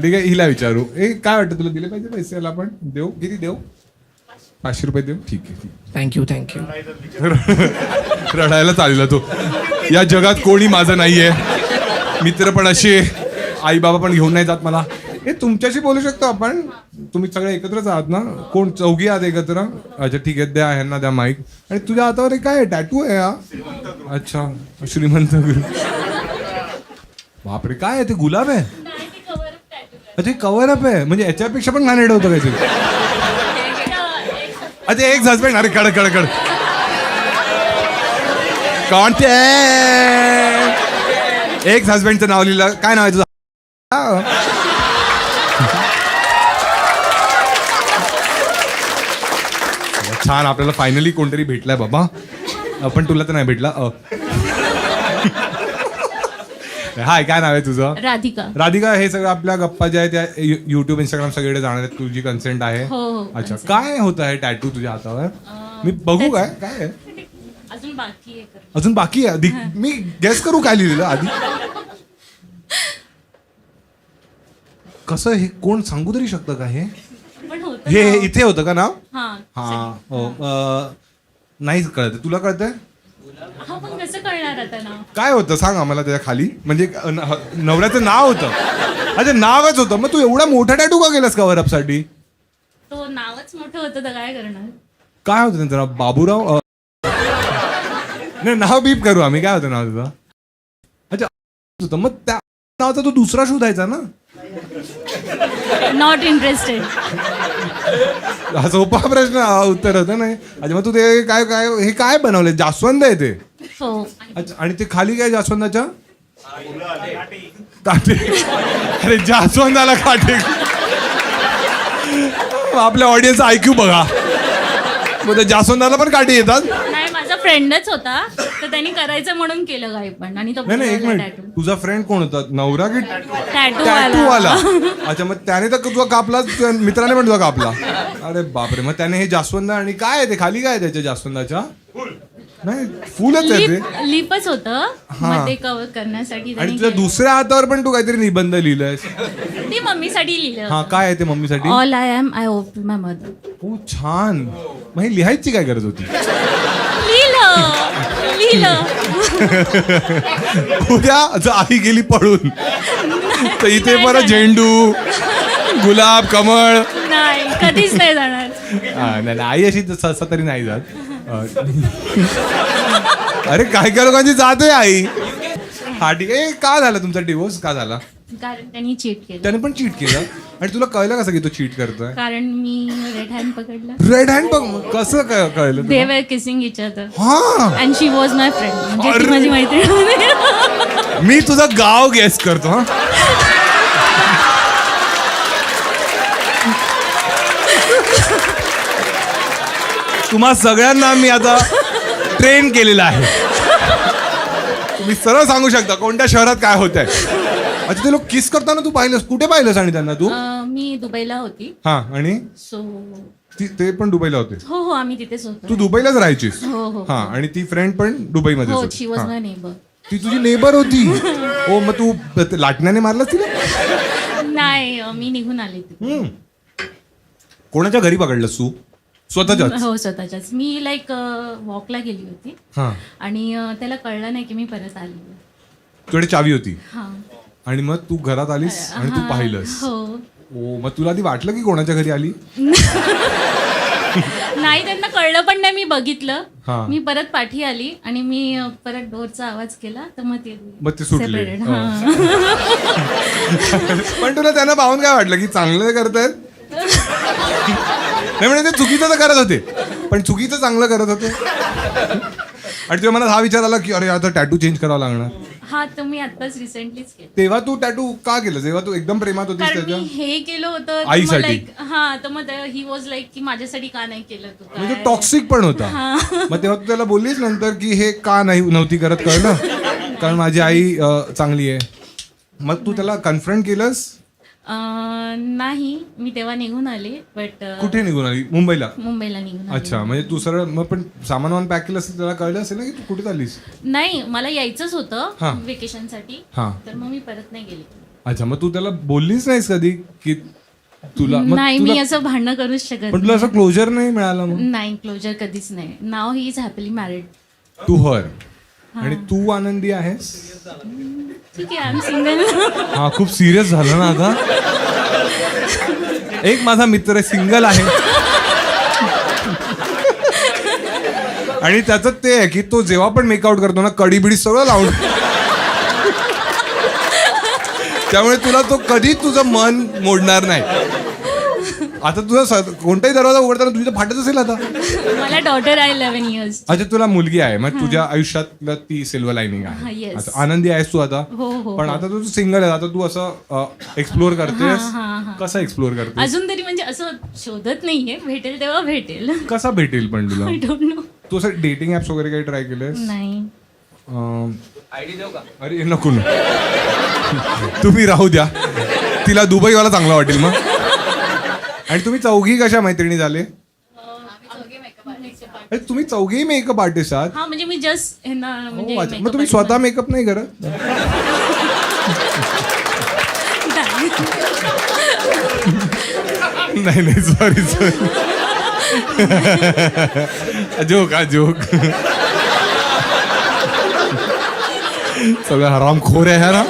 ठीक आहे. हिला विचारू. काय वाटतं तुला दिले पाहिजे पैसे याला आपण. देऊ. किती देऊ. 500 रुपये देऊ. ठीक आहे. थँक्यू. रडायला चालला तो. या जगात कोणी माझं नाहीये. मित्र पण असे, आई बाबा पण घेऊन नाही जात मला. हे तुमच्याशी बोलू शकतो आपण? तुम्ही सगळे एकत्रच आहात ना? कोण चौघी आहात एकत्र? अच्छा ठीक आहे, द्या ह्यांना द्या माईक. आणि तुझ्या हातावर हे काय टॅटू आहे हा? अच्छा, श्रीमंत गुरु. बापरे, काय आहे ते? गुलाब आहे? अच्छा, कव्हर अप आहे म्हणजे याच्यापेक्षा पण घाणेरडं होतं काहीतरी. अच्छा, एक हजबंड. अरे कड कड कड कॉन्टॅक्ट. एक हजबंडचं नाव लिहिलं. काय नाव आहे तुझं? छान, आपल्याला फायनली कोणतरी भेटलाय बाबा. पण तुला तर नाही भेटला. हाय, काय नाव आहे तुझं? राधिका. राधिका, हे सगळं आपल्या गप्पा ज्या आहेत त्या युट्यूब इंस्टाग्राम सगळीकडे जाणार आहेत. तुझी कन्सेंट आहे? हो, अच्छा, consent. काय होतं आहे टॅटू तुझ्या हातावर? मी बघू काय काय आहे? अजून बाकी आहे कर. अजून बाकी आहे? आधी मी गेस करू काय लिहिलेलं आधी. कसं हे कोण सांगू तरी शकतं का हे? पण होतं हे ना. इथे होतं का नाव? हा हा हो. नाही कळत. तुला कळतंय? हा, पण कसं कळणार आता ना? काय होतं सांग आम्हाला त्याच्या खाली. म्हणजे नवऱ्याचं नाव होतं? अच्छा, नावच होतं. मग तू एवढा मोठा टॅटू का केलास कव्हर अप साठी? तो नावच मोठं होतं तर काय करणार? काय होतं त्यांचं नाव? बाबूराव? नाही, नाव बीप करू आम्ही. काय होतं नाव तुझं? अच्छा होतं. मग त्या नावाचा तो दुसरा शोधायचा ना. Not interested. हा सोपा प्रश्न उत्तर होतं नाही. अच्छा, मग तू ते काय काय हे काय बनवलंय? जास्वंद आहे ते? हो. अच्छा, आणि ते खाली काय जास्वंदाच्या काटे? अरे जास्वंदाला काटे? आपल्या ऑडियन्स IQ बघा. मग त्या जास्वंदाला पण काटे येतात? नाही, माझा फ्रेंडच होता तर त्यांनी करायचं म्हणून केलं काही पण. आणि तो नाही नाही, एक मिनिट. तुझा फ्रेंड कोण होता? नवरा की टॅटू वाला? अच्छा, मग त्याने तर तुझा कापला, तुझ्या मित्राने पण तुझा कापला. अरे बापरे. मग त्याने हे जास्वंद आणि काय आहे ते खाली? काय आहे त्याच्या जास्वंदाच्या? नाही, फुलच आहे ते. लिपच होतं मग ते कव्हर करण्यासाठी आणि त्यांनी तुझ्या केलं. दुसऱ्या हातावर पण तू काहीतरी निबंध लिहिलंयस. ती मम्मीसाठी लिहिलं. हा, काय आहे ते मम्मीसाठी? ऑल आय एम आय ओव टू माय मदर. हो, छान. मग हे लिहायची काय गरज होती? लिहिलं. उद्या जर आई गेली पळून तर इथे नाही परत जाणार. झेंडू, गुलाब, कमळ. नाही, कधीच नाही जाणार. हा, नाही नाही, आई अशी सहसा तरी नाही जात. अरे काय काय लोकांची जाते आई. हा ठीक आहे. का झाला तुमचा डिवोर्स? का झाला? कारण त्यांनी चीट केलं. त्याने पण चीट केलं? आणि तुला कळलं कसं की तो चीट करतोय? कारण मी रेड हँड पकडला. रेड हँड बघ. कसं कळलं दे तुला? वर किसिंग इच अदर हा, and she was my friend. म्हणजे ती अरे. माझी मैत्रीण होती. मी तुझं गाव गेस करतो. हा, तुम्हा सगळ्यांना मी आता ट्रेन केलेलं आहे. तुम्ही सरळ सांगू शकता कोणत्या शहरात काय होत आहे. अच्छा, ते लोक किस करताना तू पाहिलंस? कुठे पाहिलंस? आणि त्यांना तू? मी दुबईला होती. हा, आणि सो ते पण दुबईला होते? हो हो, आम्ही तिथेच होतो. तू दुबईलाच राहायचीस? हो हो हा, आणि ती फ्रेंड पण दुबईमध्ये हो, शी वॉज माय नेबर. ती तुझी नेबर होती? हो, मग तू लाटण्याने मारलास तिला? नाही, मी निघून आले तिथे. कोणाच्या घरी पकडलंस तू? स्वतःच्याच? हो, स्वतःच्याच. मी लाईक वॉकला गेली होती हा, आणि त्याला कळलं नाही की मी परत आली. तुझ्याकडे चावी होती हा. आणि मग तू घरात आलीस आणि तू हा, पाहिलंस? हो. ओ, मग तुला आधी वाटलं की कोणाच्या घरी आली? नाही, त्यांना कळलं पण नाही. मी बघितलं. हा. मी परत पाठी आली आणि मी परत डोरचा आवाज केला तर मग ते सुटले. separated. हा. पण तुला त्यांना पाहून काय वाटलं की चांगलं करतायत? नाही म्हणजे ते चुकीचं तर करत होते, पण चुकीचं चांगलं करत होते. आणि तुझ्या मनात हा विचार आला की अरे आता टॅटू चेंज करावा लागणार. हा, तर मी आत्ताच रिसेंटलीच केलं. तेव्हा तू टॅटू का केलं? जेव्हा तू एकदम प्रेमात होतीस कारण त्याच्या? मी हे केलं होतं तर आईसाठी? मग लाईक हा, तर मग ही वॉज लाईक की माझ्यासाठी का नाही केलं तू? म्हणजे काय? टॉक्सिक पण होता. मग तेव्हा तू त्याला बोललीस नंतर की हे का नव्हती करत? कळलं? कारण माझी आई चांगली आहे. मग तू त्याला कन्फ्रंट केलंस? नाही, मी तेव्हा निघून आले. बट कुठे निघून आली? मुंबईला? मुंबईला निघून आले. अच्छा, म्हणजे तू सरळ मग पण सामान पॅक केलं असेल, त्याला कळलं असेल ना की तू कुठे चाललीस? नाही, मला यायचंच हा. होतं वेकेशनसाठी. हा. तर मग मी परत नाही गेले. अच्छा, मग तू त्याला बोललीच नाहीस कधी की तुला? मग नाही, तुला- मी असं भांडणं करूच शकत पण तुला असं क्लोजर नाही मिळालं? मग नाही, क्लोजर कधीच नाही. नाव ही इज हॅपीली मॅरिड. तू हर आणि तू आनंदी आहेस? ठीक आहे, आय एम सिंगल. हा खूप सिरियस झालं ना आता. एक माझा मित्र सिंगल आहे आणि त्याचं ते आहे की तो जेव्हा पण मेकआउट करतो ना कडी बिडी सगळं लावून, त्यामुळे तुला तो कधी तुझं मन मोडणार नाही. आता तुझा कोणताही दरवाजा उघडताना तुझं फाटत असेल आता. मला डॉटर आहे 11 years. अच्छा तुला मुलगी आहे मग तुझ्या आयुष्यातलं ती सिल्वर लाईनिंग हा, आहे. yes. अच्छा, आनंदी आहेस तू आता. हो, हो, पण हो. आता तू सिंगल आहे, आता तू असं एक्सप्लोर करतेस. हा, हा. कसं एक्सप्लोर करतेस, अजून तरी म्हणजे असं शोधत नाहीये, भेटेल तेव्हा भेटेल. कसा भेटेल पण तुला? I don't know. तू असं डेटिंग ऍप्स वगैरे काही ट्राय केलेस? नाही. अरे नको ना तुम्ही राहू द्या, तिला दुबईवाला चांगला वाटेल मग. आणि तुम्ही चौघी कशा मैत्रिणी झाले? अरे तुम्ही चौघी मेकअप आर्टिस्ट आहात? हा म्हणजे मी जस्ट ह्यांना म्हणजे हो, अच्छा. मग makeup तुम्ही artist स्वतः मेकअप नाही करत? नाही नाही सॉरी जोक हा जोक. सगळं हरामखोर आहे ना.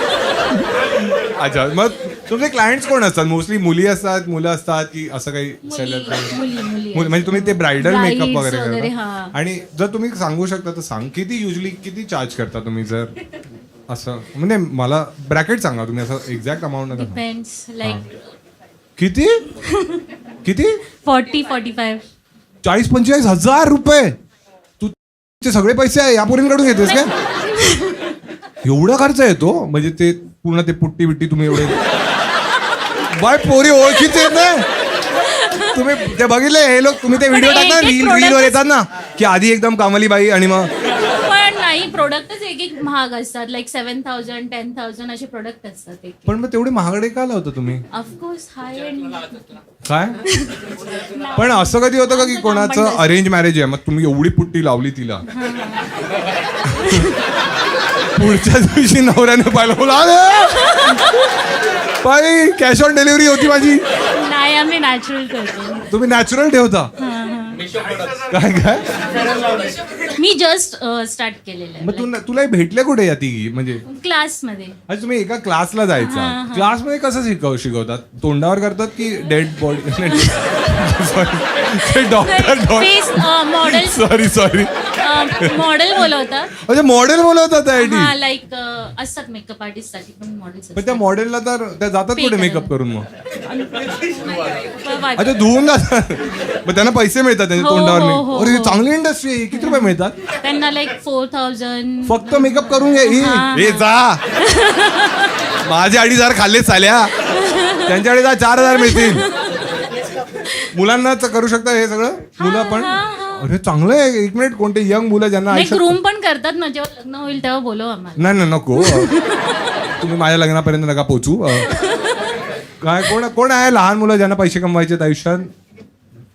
अच्छा मग तुमचे क्लायंट्स कोण असतात? मोस्टली मुली असतात, मुलं असतात की असं काही मुली. म्हणजे तुम्ही ते ब्रायडल Brides मेकअप वगैरे वगैरे, करता? हा. आणि जर तुम्ही सांगू शकता तर सांग, किती चार्ज करता तुम्ही? जर असं म्हणजे मला ब्रॅकेट सांगा तुम्ही, असं एक्झॅक्ट अमाऊंट नका सांगू. डिपेंड्स लाईक किती किती 40-45. 40-45 हजार रुपये? तू ते सगळे पैसे आहे या पोरींकडून घेतेस काय? एवढा खर्च येतो म्हणजे ते पूर्ण ते पुट्टी बिट्टी तुम्ही एवढे बाय पोरी ओळखीचे आहेत ना तुम्ही ते बघितले हे लोक, तुम्ही ते व्हिडिओ पण टाकता एक-एक रील product वर येतात ना की आधी एकदम कामली बाई आणि मग पण नाही, प्रोडक्टच एक महाग असतात. लाईक 7,000, 10,000 असे प्रोडक्ट असतात एक. पण मग तेवढे महागडे का लावता तुम्ही? ऑफकोर्स हाय एंड. काय पण असं कधी होतं का की कोणाचं अरेंज मॅरेज आहे मग तुम्ही एवढी पुट्टी लावली तिला, पुढच्या दिवशी नवऱ्याने पाहिलं बोला बाई कॅश ऑन डिलिव्हरी होती माझी. नाही, आम्ही नॅचरल करतो. तुम्ही नॅचरल ठेवता काय काय? मी जस्ट स्टार्ट केलेलं मग आहे तुला भेटले कुठे या तिघी म्हणजे? क्लासमध्ये. अच्छा तुम्ही एका क्लासला जायचा. क्लासमध्ये कसं शिकवतात? तोंडावर करतात की dead body? Doctor face model sorry model बोलवतात. अच्छा मॉडेल बोलवतात हा लाईक असतात मेकअप आर्टिस्ट साठी पण मॉडेल्स पण त्या मॉडेलला तर त्या जातात Pay कुठे करायला. मेकअप करून मग? अच्छा धुवून जातात मग त्यांना पैसे मिळतात त्यांच्या हो, तोंडावर हो, हो, अरे हो. चांगली इंडस्ट्री आहे. किती रुपये मिळतात? त्यांना लाईक 4,000. फक्त मेकअप करून घे हे जा माझे 2,500 खाल्ले चाल्या त्यांच्याकडे जा 4,000 मिळतील. मुलांनाच करू शकता हे सगळं मुलं पण? अरे चांगलं आहे. एक मिनिट, कोणते यंग मुलं ज्यांना नाही, आयुष्यात- ग्रूम पण करतात ना, जेव्हा लग्न होईल तेव्हा बोलव आम्हाला. नाही नको तुम्ही माझ्या लग्नापर्यंत नका पोचू. काय कोण आहे लहान मुलं ज्यांना पैसे कमवायचे आयुष्यात?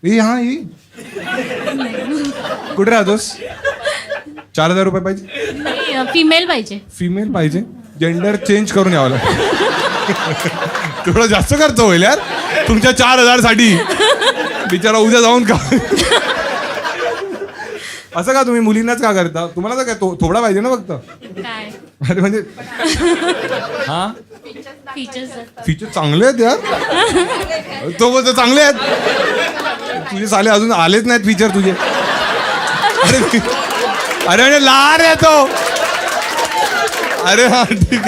ही कुठे राहतोस? 4,000 रुपये पाहिजे? नाही, फिमेल पाहिजे. फिमेल पाहिजे? जेंडर चेंज करून यावं लागतं. थोडं जास्त खर्च होईल यार तुमच्या 4,000 साठी. बिचारा उद्या जाऊन का असं का तुम्ही मुलींनाच का करता? तुम्हाला तर काय थोडा पाहिजे ना फक्त? काय अरे म्हणजे हा फीचर्स? फीचर चांगले आहेत यार. तो बोलतो चांगले आहेत. तुझे साले अजून आलेच नाहीत फीचर तुझे. अरे अरे म्हणजे लहान आहे तो. अरे हा ठीक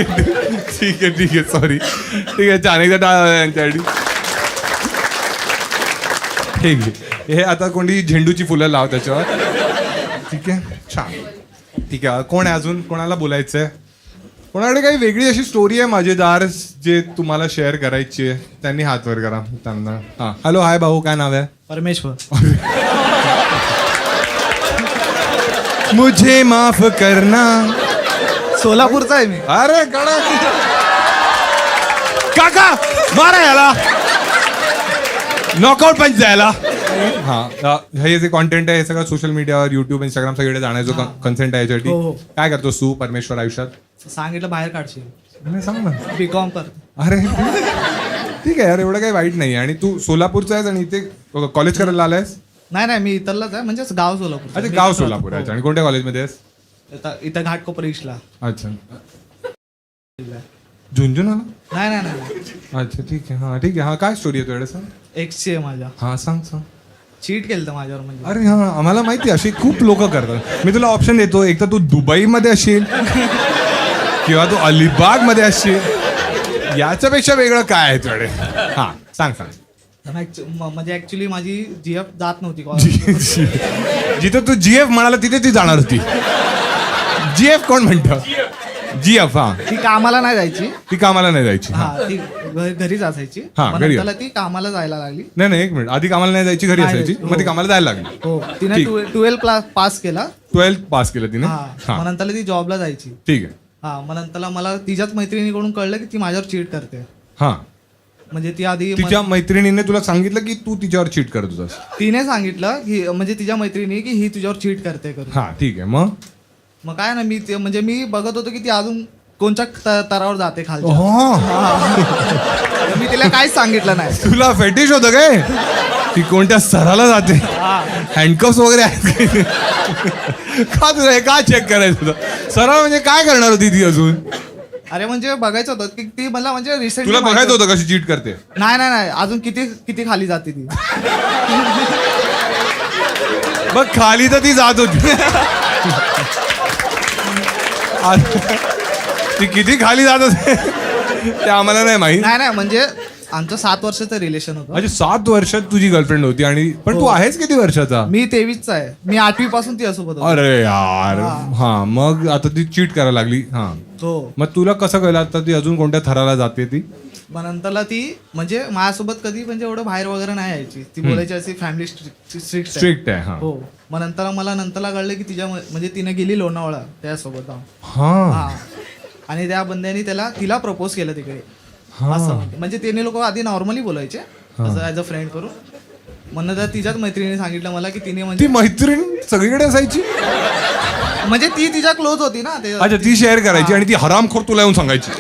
आहे सॉरी ठीक आहे. अनेकदा टाळा यांच्यासाठी. ठीक आहे. हे आता कोणी झेंडूची फुलं लाव त्याच्यावर. ठीक आहे छान. ठीक आहे. कोण आहे अजून? कोणाला बोलायचंय? कोणाकडे काही वेगळी अशी स्टोरी आहे मजेदार जे तुम्हाला शेअर करायची आहे? त्यांनी हात वर करा त्यांना. हा हॅलो हाय भाऊ, काय नाव आहे? परमेश्वर. मुझे माफ करना. सोलापूरचा आहे मी. अरे कडा काका मारा याला नॉकआउट पंच जायला. हा हे जे कॉन्टेंट आहे हे सगळं सोशल मीडियावर युट्यूब इंस्टाग्राम सगळे जाण्याचं कन्सेंट आहे याच्यासाठी. हो, हो. काय करतोस तू परमेश्वर आयुष्यात? सांगितलं बाहेर काढशील. नाही, सांग ना. बीकॉम कर. अरे ठीक आहे यार, एवढं काही वाईट नाही. आणि तू सोलापूरचा आहेस आणि इथे कॉलेज करायला आलायस? नाही मी इथलच आहे, म्हणजे गाव सोलापूर. अच्छा गाव सोलापूर आहे. आणि कोणत्या कॉलेजमध्ये आहेस? इथं घाटकोपर ईस्टला. अच्छा झुंझुनाला? नाही नाही नाही अच्छा ठीक आहे, हा ठीक आहे. हा काय स्टोरी आहे तुझ्याकडे? सांग. एक्सची आहे माझ्या. हा सांग सांग. चीट केलं होतं माझ्यावर म्हणजे. अरे हा, आम्हाला माहिती आहे, अशी खूप लोक करतात. मी तुला ऑप्शन देतो, एक तर तू दुबईमध्ये असशील किंवा तू अलिबाग मध्ये असशील. याच्यापेक्षा वेगळं काय आहे तुझ्याकडे? हा सांग सांग. म्हणजे ऍक्च्युली माझी जीएफ जात नव्हती कॉलेज. जिथं तू जीएफ म्हणाला तिथे ती जाणार होती. जीएफ कोण म्हणतं? जीएफ. हा, ती कामाला नाही जायची. ती कामाला नाही जायची. हा. हा ती घरीच असायची. हा, मग घरी. नंतरला ती कामाला जायला लागली. नाही नाही, एक मिनिट. आधी कामाला नाही जायची, घरी नाही असायची, जायची, मग ती हो. कामाला जायला लागली. हो तिने ठीक. 12 पास केला. 12th पास केलं तिने. हा हा मग नंतरला ती जॉबला जायची. ठीक आहे. हा मग नंतरला मला तिच्याच मैत्रिणीकडून कळलं की ती माझ्यावर चीट करते. हा, म्हणजे ती आधी तिच्या मैत्रिणीने तुला सांगितलं की तू तिच्यावर चीट करत होतास. तिने सांगितलं की म्हणजे तिच्या मैत्रिणी की ही तुझ्यावर चीट करते करून. हा ठीक आहे. मग मग काय ना म्हणजे मी बघत होतो की ती अजून कोणत्या तरावर जाते खालच्या. हो, तर मी तिला काहीच सांगितलं नाही. तुला फेटिश होतं काय? ती कोणत्या स्तराला जाते? हँडकफ्स वगैरे आहेत का तुला? हे का चेक करायचं होतं? सरळ म्हणजे काय करणार होती ती अजून? अरे म्हणजे बघायचं होतं की ती मला म्हणजे रिसेंटली तुला बघायचं होतं कशी चीट करते? नाही नाही नाही अजून किती किती खाली जाते ती. बघ खाली तर ती जात होती. ती किती खाली जात होते ते आम्हाला नाही माहित. नाही नाही म्हणजे आमचं 7 वर्षाचं रिलेशन होतं. म्हणजे 7 वर्षात तुझी गर्लफ्रेंड होती आणि पण तू आहेस किती वर्षाचा? मी 23चा आहे. मी 8वी पासून ती सोबत होतो. अरे यार. हा, मग आता ती चीट करायला लागली. हा, हो मग तुला कसं कळलं आता ती अजून कोणत्या थराला जाते ती? मग नंतरला ती म्हणजे माझ्यासोबत कधी म्हणजे एवढं बाहेर वगैरे नाही यायची. ती बोलायची अशी फॅमिली स्ट्रिक्ट स्ट्रिक्ट आहे. हा हो मग मला नंतरला कळलं की तिच्या म्हणजे तिने गेली लोणावळा त्यासोबत जाऊन. हा हा आणि त्या बंद्याने तिला प्रपोज केलं तिकडे. हा. असं म्हणजे तिने लोक आधी नॉर्मली बोलायचे असं ऍज अ फ्रेंड करून. म्हणून तर तिच्याच मैत्रिणीने सांगितलं मला की तिने ती म्हणजे मैत्रीण सगळीकडे असायची. म्हणजे ती तिच्या क्लोज होती ना ते. अच्छा, ती शेअर करायची आणि ती हरामखोर तुला येऊन सांगायची.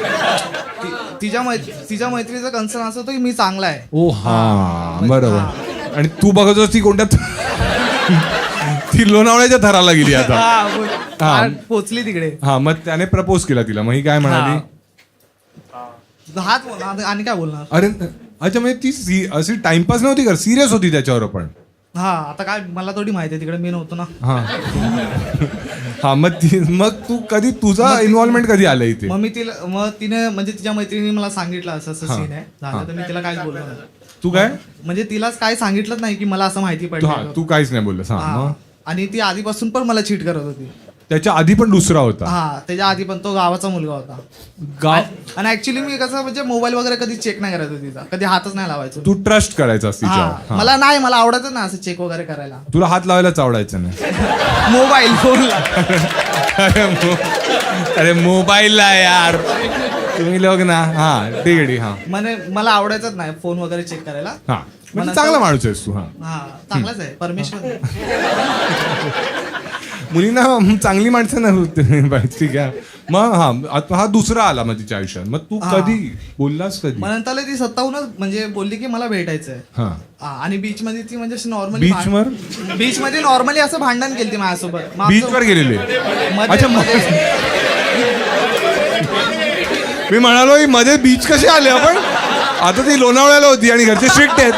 तिच्या मैत्रीचा कन्सर्न असं होतं की मी चांगला आहे. ओ हा, बरोबर. आणि तू बघत होती कोणत्या ती लोणावळ्याच्या थराला गेली आता. हा, पोचली तिकडे. हा, मग त्याने प्रपोज केला तिला. मग ही काय म्हणाली? हात आणि काय बोलणार. अरे अच्छा, म्हणजे ती अशी टाइमपास नव्हती कर, सिरियस होती त्याच्यावर पण. हा आता काय मला थोडी माहिती आहे तिकडे मी नव्हतो ना. हा हा, मग तू कधी तुझा इन्व्हॉल्वमेंट कधी आलं इथे? मग तिने म्हणजे तिच्या मैत्रिणी मला सांगितलं असं असं सीन आहे झालं. तर मी तिला काहीच बोललो नाही. तू काय? म्हणजे तिला काय सांगितलंच नाही की मला असं माहिती हा, पडलं. तू काहीच नाही बोललास. हा, मग आणि ती आधीपासून पण मला चीट करत होती. त्याच्या आधी पण दुसरा होता. हा त्याच्या आधी पण तो गावाचा मुलगा होता. गाव. आणि ऍक्च्युली मी कसं म्हणजे मोबाईल वगैरे कधी चेक नाही करायचो तिचा. कधी हातच नाही लावायचो. तू ट्रस्ट करायचास हा तिच्यावर. मला आवडतच ना असं चेक वगैरे करायला. तुला हात लावायलाच आवडायचं नाही. मोबाईल फोनला. अरे मोबाईलला यार तुम्ही लोक ना. हा ठीक आहे. हा म्हणे मला आवडायचंच नाही फोन वगैरे चेक करायला. हा, म्हणजे चांगला माणूस आहेस तू. हा, हा चांगलाच आहे परमेश्वर. मुलींना चांगली माणसं नाही. ठीक आहे. मग हा, आता हा दुसरा आला मग तिच्या आयुष्यात. मग तू कधी बोललास कधी? मग नंतर ती स्वतःहूनच म्हणजे बोलली की मला भेटायचंय. हा, आणि बीच मध्ये ती म्हणजे नॉर्मली बीचवर? बीच मध्ये नॉर्मली असं भांडण केली ती माझ्यासोबत. मग बीचवर गेलेले? मध्ये- अच्छा, मी म्हणालो ही मध्ये बीच कशी आले आपण? आता ती लोणावळ्याला होती आणि घरचे स्ट्रिक्ट आहेत.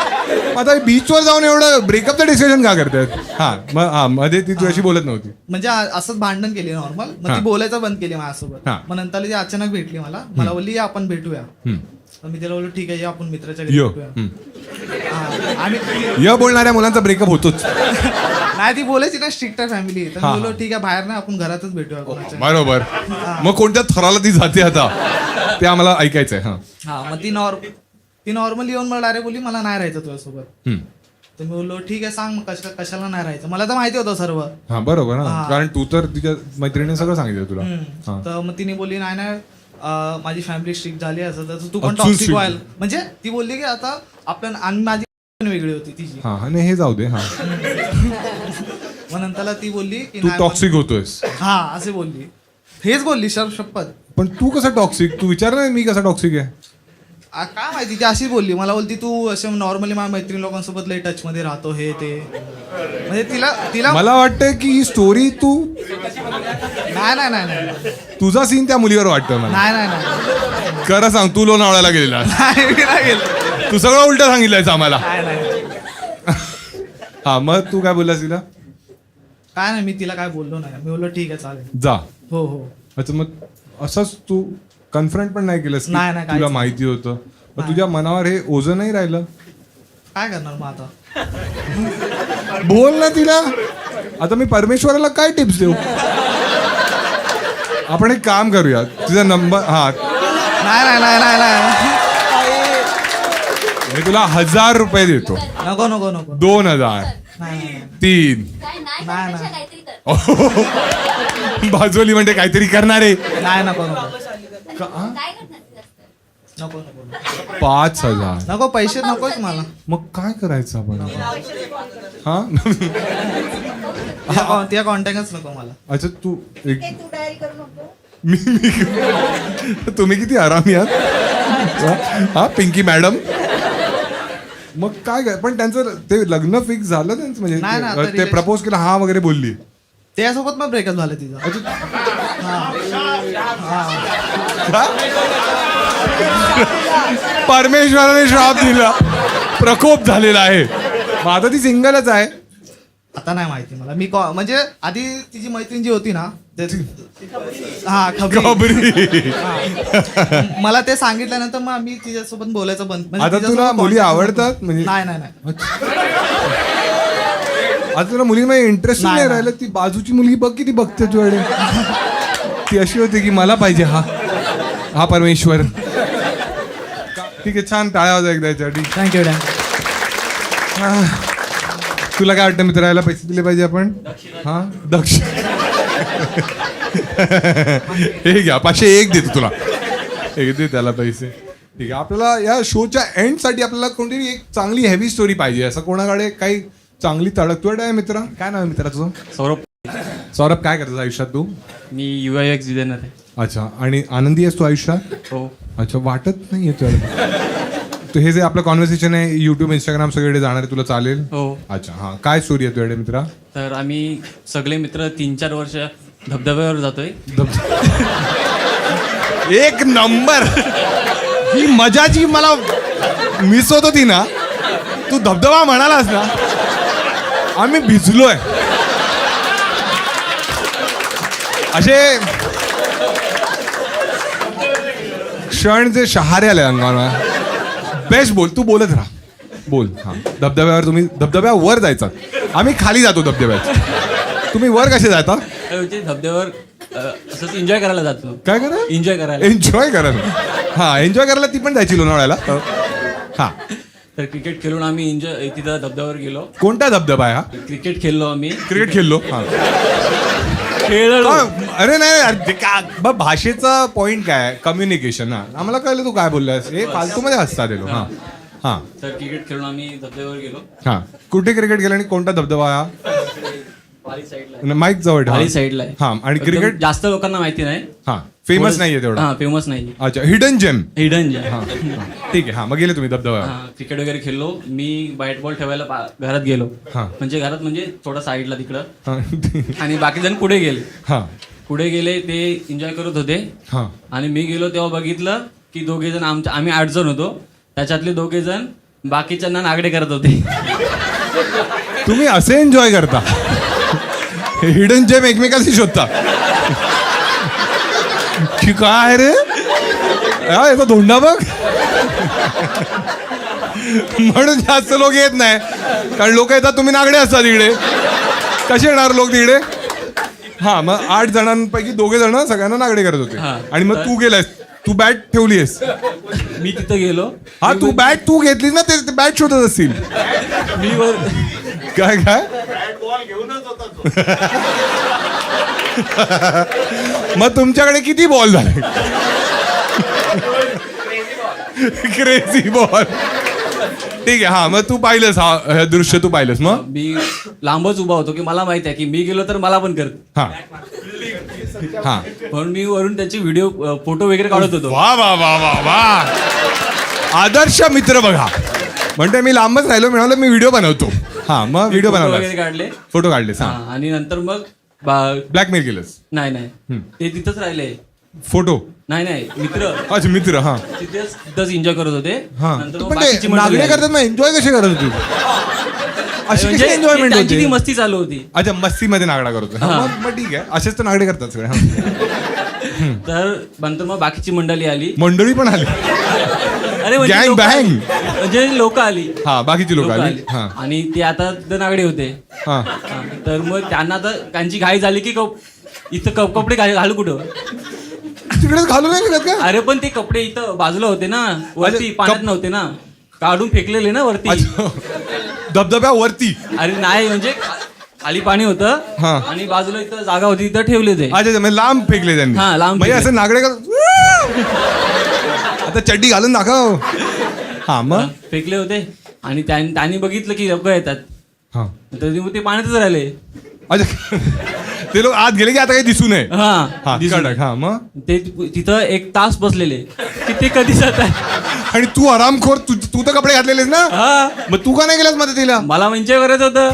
आता बीचवर जाऊन एवढं ब्रेकअपचं डिसिजन का करतात? हा, मग हा मध्ये ती तुझ्याशी बोलत नव्हती. म्हणजे असंच भांडण केली नॉर्मल. मग हा. ती बोलायचं बंद केली माझ्यासोबत. हा. मग नंतर ती अचानक भेटली मला बोलली "या, आपण भेटूया." तर मी तिला बोललो ठीक आहे या आपण मित्राच्या घरी यो. भेटूया. हा. आणि य बोलणाऱ्या मुलांचा ब्रेकअप होतोच. नाही ती बोलायची ना स्ट्रिक्ट आहे फॅमिली. तर हा. मी बोललो ठीक आहे बाहेर नाही आपण घरातच भेटूया कोणाच्या. बरोबर. मग कोणत्या थराला ती जाते आता ते आम्हाला ऐकायचंय. हा, हा मग ती नॉर्मली येऊन मला डायरेक्ट बोलली मला नाही राहायचं तुझ्यासोबत. तर मी बोललो ठीक आहे सांग मग कशाला नाही राहायचं. मला तर माहिती होतं सर्व. हा, बरोबर ना. हा. कारण तू तर तिच्या मैत्रिणीने सगळं सांगितलं तुला. हा. तर मग तिने बोलली नाही माझी फॅमिली स्ट्रिक्ट झाली असं तर तू पण अजून टॉक्सिक strict. व्हायला. म्हणजे ती बोलली की आता आपण आणि माझी पण वेगळी होती तिची. हा, आणि हे जाऊ दे. हा, मग नंतरला ती बोलली की तू नाही टॉक्सिक होतोयस. हा असे बोलली. हेच बोलली शपथ. पण तू कसं टॉक्सिक? तू विचार ना मी कसा टॉक्सिक आहे. काय माहिती ती अशीच बोलली. मला बोलती तू असं नॉर्मली माझ्या मैत्रीण लोकांसोबत लय टच मध्ये राहतो हे ते. म्हणजे तिला मला वाटतंय की ही स्टोरी तू नाही तुझा सीन त्या मुलीवर वाटतोय मला. नाही नाही नाही खरं सांग, तू लोणावळ्याला गेलेला नाही, मी नाही गेलो. तू सगळं उलट सांगितलंयस आम्हाला. नाही नाही हा, मग तू काय बोललास तिला? काय नाही, मी तिला काय बोललो नाही. मी बोललो ठीक आहे चालेल. जा. हो हो अच्छा, मग असंच तू कन्फ्रंट पण नाही केलंस की नाही, नाही, काहीच तुला नाही. माहिती होतं, मग तुझ्या मनावर हे ओझं नाही राहिलं? काय करणार मग आता. बोल ना तिला. आता मी परमेश्वराला काय टिप्स देऊ? आपण एक काम करूया, तुझा नंबर. हा, नाही नाही नाही नाही नाही मी तुला 1000 रुपये देतो. नको नको नको 2000, नाही नाही 3. नाही नाही बाजोली म्हणजे काहीतरी करणारे. नाही नको नको नको नको 5000. नको पैसे नकोच मला. मग काय करायचं आपण? हा. त्या कॉन्टॅक्टच नको मला. अच्छा, तू एक मी तुम्ही किती आरामी आहात. हा, पिंकी मॅडम. मग काय पण त्यांचं ते लग्न फिक्स झालं त्यांचं? नाही ना, आता म्हणजे ते relation- प्रपोज केलं हा वगैरे बोलली? त्यासोबत मग ब्रेकअप झालं तिचं. परमेश्वराने श्राप दिला, प्रकोप झालेला आहे. मग आता ती सिंगलच आहे. आता नाही माहिती मला. मी म्हणजे आधी तिची मैत्रीण जी होती ना हा खबरी. मला ते सांगितल्यानंतर मग मी तिच्यासोबत बोलायचं बंद. म्हणजे आता तिच्यासोबत तुला मुली contact आवडतात म्हणजे? नाही नाही नाही आता तुला मुलीमध्ये इंटरेस्ट नाही, नाही नाही. राहिलं? ती बाजूची मुलगी बघ किती बघते तुझ्याकडे. ती अशी होती की मला पाहिजे हा परमेश्वर. ठीक आहे, छान. टाळ्या वाजवा एकदा याच्यासाठी. थँक्यू तुला काय वाटतं मित्राला पैसे दिले पाहिजे आपण? हा, दक्ष. हे घ्या, 501 देतो तुला. एक दे त्याला पैसे. ठीक आहे, आपल्याला या शोच्या एंडसाठी आपल्याला कोणतरी एक चांगली हेवी स्टोरी पाहिजे. असं कोणाकडे काही चांगली तडकतोड आहे मित्रा? काय नाव आहे मित्रा तुझं? सौरभ. सौरभ, काय करतोस आयुष्यात तू? मी UIX डिझायनर आहे. अच्छा, आणि आनंदी आहेस तू आयुष्यात? हो. अच्छा, वाटत नाही तुला. तू हे जे आपलं कॉन्व्हर्सेशन आहे युट्यूब इंस्टाग्राम सगळीकडे जाणार आहे, तुला चालेल? हो. अच्छा, हा. काय स्टोरी आहे तुझ्याकडे मित्रा? तर आम्ही सगळे मित्र 3-4 वर्ष धबधब्यावर जातोय. एक नंबर. ही मजा जी मला मिस होत होती ना, तू धबधबा म्हणालास ना, आम्ही भिजलोय. असे क्षण जे शहारे आले अंगावर. बेस्ट. बोल, तू बोलत राहा. बोल. हा, धबधब्यावर तुम्ही धबधब्यावर जायचा, आम्ही खाली जातो धबधब्यात. तुम्ही वर कसे जाता? धबधब्यावर असंच एन्जॉय करायला जातो. काय करा? एन्जॉय करायला. एन्जॉय करायला. हा, एन्जॉय करायला ती पण जायची लोणावळ्याला. हा, तर क्रिकेट खेळून आम्ही एन्जॉय तिथं धबधब्यावर गेलो. कोणता धबधबा आहे हा? क्रिकेट खेळलो आम्ही. क्रिकेट खेळलो. हा. खेळलो. अरे नाही अरे भाषेचा पॉइंट काय? कम्युनिकेशन. हा, आम्हाला कळलं तू काय बोललास. हे फालतू मध्ये हसता दिलो. हा हा. तर क्रिकेट खेळून आम्ही धबधब्यावर गेलो. हा, कुठे क्रिकेट खेळला आणि कोणता धबधबा हा? वाली साईडला. माईक जवळ ठेवा. वाली साईडला आहे. हा, आणि एकदम क्रिकेट जास्त लोकांना माहिती नाही. हा, फेमस नाहीये तेवढा. हा, फेमस नाही. अच्छा, हिडन जेम. हिडन जे. हा, ठीक आहे. हा, मग गेले तुम्ही धबधबा. क्रिकेट वगैरे खेळलो. मी बॅट बॉल ठेवायला घरात गेलो. हा. म्हणजे घरात म्हणजे थोडा साईडला तिकडं. हा. आणि बाकी जण पुढे गेले. हा पुढे गेले, ते एन्जॉय करत होते. हा. आणि मी गेलो तेव्हा बघितलं की दोघे जण आम्ही 8 जण होतो, त्याच्यातले 2 जण बाकीच्यांना नागडे करत होते. तुम्ही असे एन्जॉय करता? हिडन जेम एकमेकाशी शोधता की काय रे? याचा धोंडा बघ. म्हणून जास्त लोक येत नाही, कारण लोक येतात तुम्ही नागडे असता तिकडे. कसे येणार लोक तिकडे? हा, मग 8 जणांपैकी 2 जण सगळ्यांना नागडे करत होते. हा. आणि मग तू गेलास, तू बॅट ठेवलीस. मी तिथं गेलो. हा, तू बॅट तू घेतलीस ना, ते बॅट शोधत असतील. मी वर काय काय मग तुमच्याकडे किती बॉल झाले? Crazy ball. ठीक आहे. हा, मग तू पाहिलंस हे दृश्य? तू पाहिलंस? मग मी लांबच उभा होतो की मला माहिती आहे की मी गेलो तर मला पण करत. हा हा. म्हणून मी वरून त्याची व्हिडिओ फोटो वगैरे काढत होतो. वा वा वा वा वा. आदर्श मित्र बघा. म्हणते मी लांबच राहिलो, मिळालं मी व्हिडिओ बनवतो. हा, मग व्हिडिओ फोटो बनवला, वगैरे काढले. फोटो काढले. हा, आणि नंतर मग ब्लॅकमेल केलंस? नाही ते तिथंच राहिले. फोटो? नाही मित्र अच्छा मित्र. हा तिथंच एन्जॉय करत होते. हा. नंतर मग पण बाकीची ते मंडळी नागडे आली. करतात मग एन्जॉय कसे करत होती? अशी म्हणजे कशी एन्जॉयमेंट त्यांची ती होती? मस्ती चालू होती. अच्छा मस्तीमध्ये नागडा करतो. हा. मग ठीक आहे, असेच तर नागडे करतात सगळे. हा. तर नंतर मग बाकीची मंडळी आली. मंडळी पण आली? अरे म्हणजे Gang लोकं bang. आली. म्हणजे लोक आली. हा बाकीची लोक लोकं आली. आली. हा आणि ते आता तिथं नागडे होते. हा. हा. तर मग त्यांना तर त्यांची घाई झाली की इथं कपडे घालू कुठं. तिकडेच घालू नाही शकत का? अरे पण ते कपडे इथं बाजूला होते ना, वरती अच्छा, पाण्यात नव्हते ना, काढून फेकलेले ना वरती. अच्छा. धबधब्यावरती? अरे नाही म्हणजे खाली पाणी होतं हा. आणि बाजूला इथं जागा होती, तिथं ठेवले होते. अच्छा म्हणजे लांब फेकले त्यांनी. हा, लांब म्हणजे फेकले. असं नागडे आता चड्डी घालून दाखव. हा मग? फेकले होते आणि त्यांनी बघितलं की लोक येतात, हा. तर ते पाण्यातच राहिले. अच्छा ते लोक आत गेले की आता काही दिसू नये. हा हा दिसून. कडक. हा मग? ते तिथं 1 तास बसलेले की ते कधी जातात. आणि तू आरामखोर, तू तर कपडे घातलेलेस ना, हा मग तू का नाही गेलास मदतीला? मला एन्जॉय करायचं होतं.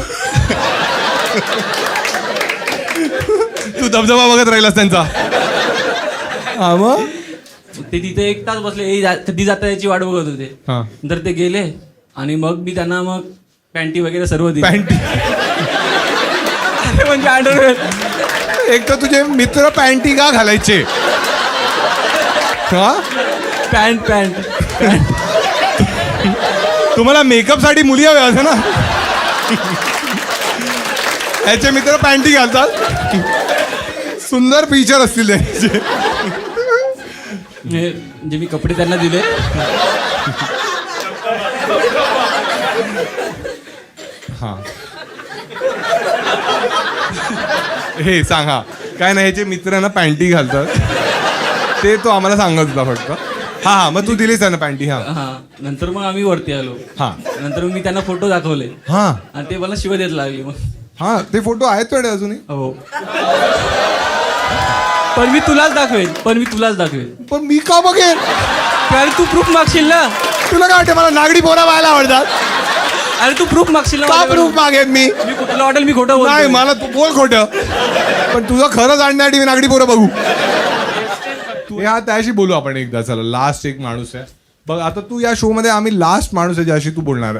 तू धबधबा बघत राहिलास त्यांचा. हा मग? ते तिथे 1 तास बसले, कधी जाता याची वाट बघत होते. हा. नंतर ते गेले आणि मग मी त्यांना मग पॅन्टी वगैरे सर्व दिली. पॅन्टी? म्हणजे अंडरवेअर. एक तर तुझे मित्र पॅन्टी का घालायचे? हा पॅन्ट तुम्हाला मेकअप साठी मुली हव्या असं ना? याचे मित्र पॅन्टी घालतात, सुंदर फीचर असतील त्यांचे. म्हणजे मी कपडे त्यांना दिले. हा हे सांगा काय नाही, ह्याचे मित्र ना पॅन्टी घालतात, ते तो आम्हाला सांगत होता फक्त. हा मग तू दिलीस ना पॅन्टी? हा हा. नंतर मग आम्ही वरती आलो. हा नंतर मी त्यांना फोटो दाखवले हा आणि ते मला शिवाय देत लागले. मग हा ते फोटो आहेत थोडे अजूनही. हो. पण मी तुलाच दाखवेन. पण मी का बघेन? अरे तू प्रूफ मागशील ना. तुला काय वाटतं मला नागडी पोरा व्हायला आवडतात? अरे तू प्रूफ मागशील ना का माझ्याकडून. प्रूफ मागेन मी? मी कुठलं वाटेल मी खोटं नाही बोलतोय. मला तू बोल खोटं, पण तुझं खरं जाणण्यासाठी मी नागडी पोरं बघू. हा त्याशी बोलू आपण एकदा. चला लास्ट एक माणूस आहे बघ. आता तू या शो मध्ये आम्ही लास्ट माणूस आहे ज्याशी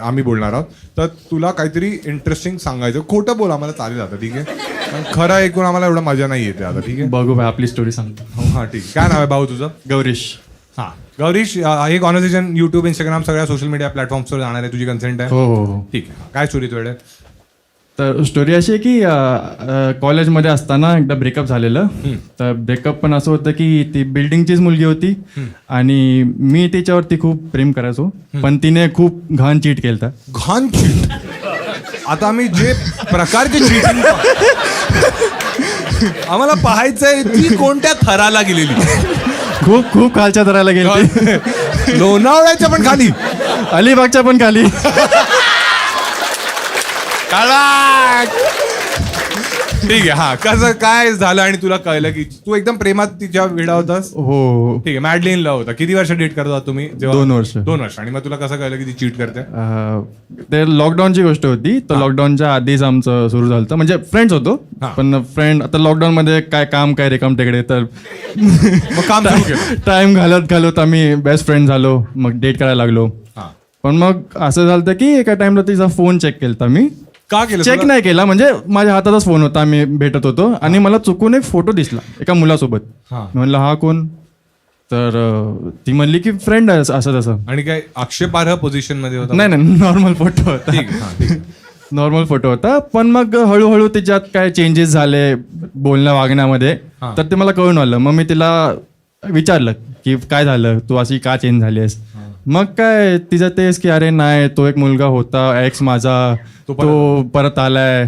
आम्ही बोलणार आहोत, तर तुला काहीतरी इंटरेस्टिंग सांगायचं. खोटं बोल आम्हाला चालेल आता, ठीक आहे? पण खरं ऐकून आम्हाला एवढं मजा नाही येते आता, ठीक आहे? बघू भाई आपली स्टोरी सांगतो. हा ठीक. काय नाव आहे भाऊ तुझं? गौरीश. हा गौरीश, हे कॉन्व्हर्सेशन युट्यूब, इंस्टाग्राम सगळ्या सोशल मीडिया प्लॅटफॉर्म्सवर जाणार आहे. तुझी कन्सेंट आहे? हो. ठीक आहे. काय स्टोरी तुझ्याकडे? तर स्टोरी अशी आहे की कॉलेजमध्ये असताना एकदा ब्रेकअप झालेलं. तर ब्रेकअप पण असं होतं की ती बिल्डिंगचीच मुलगी होती आणि मी तिच्यावरती खूप प्रेम करायचो, पण तिने खूप घाण चीट केलं. घाण चीट? आता आम्ही जे प्रकारचे चीटिंग आम्हाला पाहायचंय, ती कोणत्या थराला गेलेली? खूप खालच्या दराला गेली. लोणावळ्याच्या पण खाली? अलिबागच्या पण खाली. ठीक आहे. हा कसं काय झालं आणि तुला कळलं की तू एकदम प्रेमात तिच्या वेडा होतास? हो. ठीक आहे. मॅडलिन लव्ह होता. किती वर्ष डेट करत होता तुम्ही? 2 वर्ष. 2 वर्ष. आणि मग तुला कसं कळलं की ती चीट करते? ते लॉकडाऊनची गोष्ट होती. तर लॉकडाऊनच्या आधीच आमचं सुरू झालं होतं. म्हणजे फ्रेंड्स होतो, हा. पण फ्रेंड आता लॉकडाऊन मध्ये काय काम काय रेकम टेकडे, तर मग काम सुरू केलं? टाइम घालत आम्ही बेस्ट फ्रेंड झालो. मग डेट करायला लागलो. हा. पण मग असं झालं की एका टाइमला तिचा फोन चेक केला मी. का केलं? चेक नाही केला, म्हणजे माझ्या हातातच फोन होता, आम्ही भेटत होतो आणि मला चुकून एक फोटो दिसला एका मुलासोबत. हा. मी म्हणलं हा कोण? तर ती म्हणली की फ्रेंड आहे असं तसं. आणि काय आक्षेपार्ह पोझिशन मध्ये होता? नाही नॉर्मल फोटो होता. ठीक आहे. हा, ठीक आहे. नॉर्मल फोटो होता. पण मग हळूहळू त्याच्यात काय चेंजेस झाले बोलण्या वागण्यामध्ये, हा. तर ते मला कळून आलं. मग मी तिला विचारलं की काय झालं, तू अशी का चेंज झालीस? मग काय तिचं तेच की अरे नाही, तो एक मुलगा होता एक्स माझा, तो परत आलाय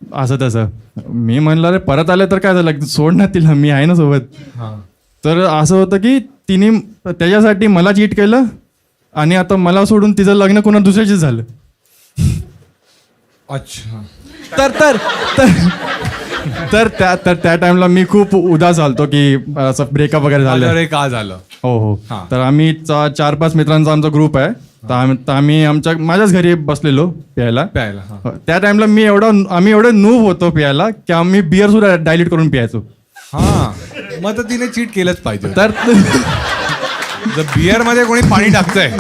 असं तसं. मी म्हणलं अरे परत आलाय तर काय झालं, सोड ना तिला, मी आहे ना सोबत. हा. तर असं होतं की तिने त्याच्यासाठी मला चीट केलं आणि आता मला सोडून तिचं लग्न कोणा दुसऱ्याशीच झालं. अच्छा. तर त्या टाइमला मी खूप उदास झालतो की असं ब्रेकअप वगैरे झालं. अरे का झालं? हो हो हा. तर आम्ही 4-5 मित्रांचा आमचा ग्रुप आहे. तर आम्ही माझ्याच घरी बसलेलो प्यायला. प्यायला त्या टाइमला आम्ही एवढे नूब होतो प्यायला की आम्ही बिअर सुद्धा डायल्यूट करून प्यायचो. हा मग तर तिने चीट केलंच पाहिजे. तर जर बियर मध्ये कोणी पाणी टाकतंय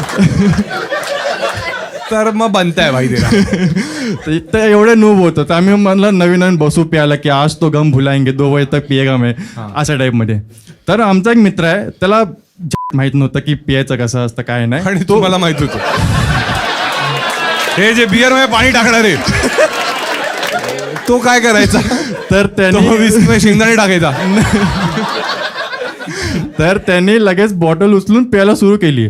तर मग बनताय भाई ते एवढे नूब होतं. तर आम्ही म्हणलं नवीन बसू प्यायला की आज तो गम भुलाएंगे 2 बजे तक पिएगा मैं, अशा टाईपमध्ये. तर आमचा एक मित्र आहे, त्याला माहित नव्हतं की पियायचं कसं असतं काय नाही. आणि तो मला माहित होतं हे जे बियर मध्ये पाणी टाकणार आहे तो काय करायचा, तर त्याने शेंगदाणे टाकायचा. तर त्यांनी लगेच बॉटल उचलून प्यायला सुरू केली.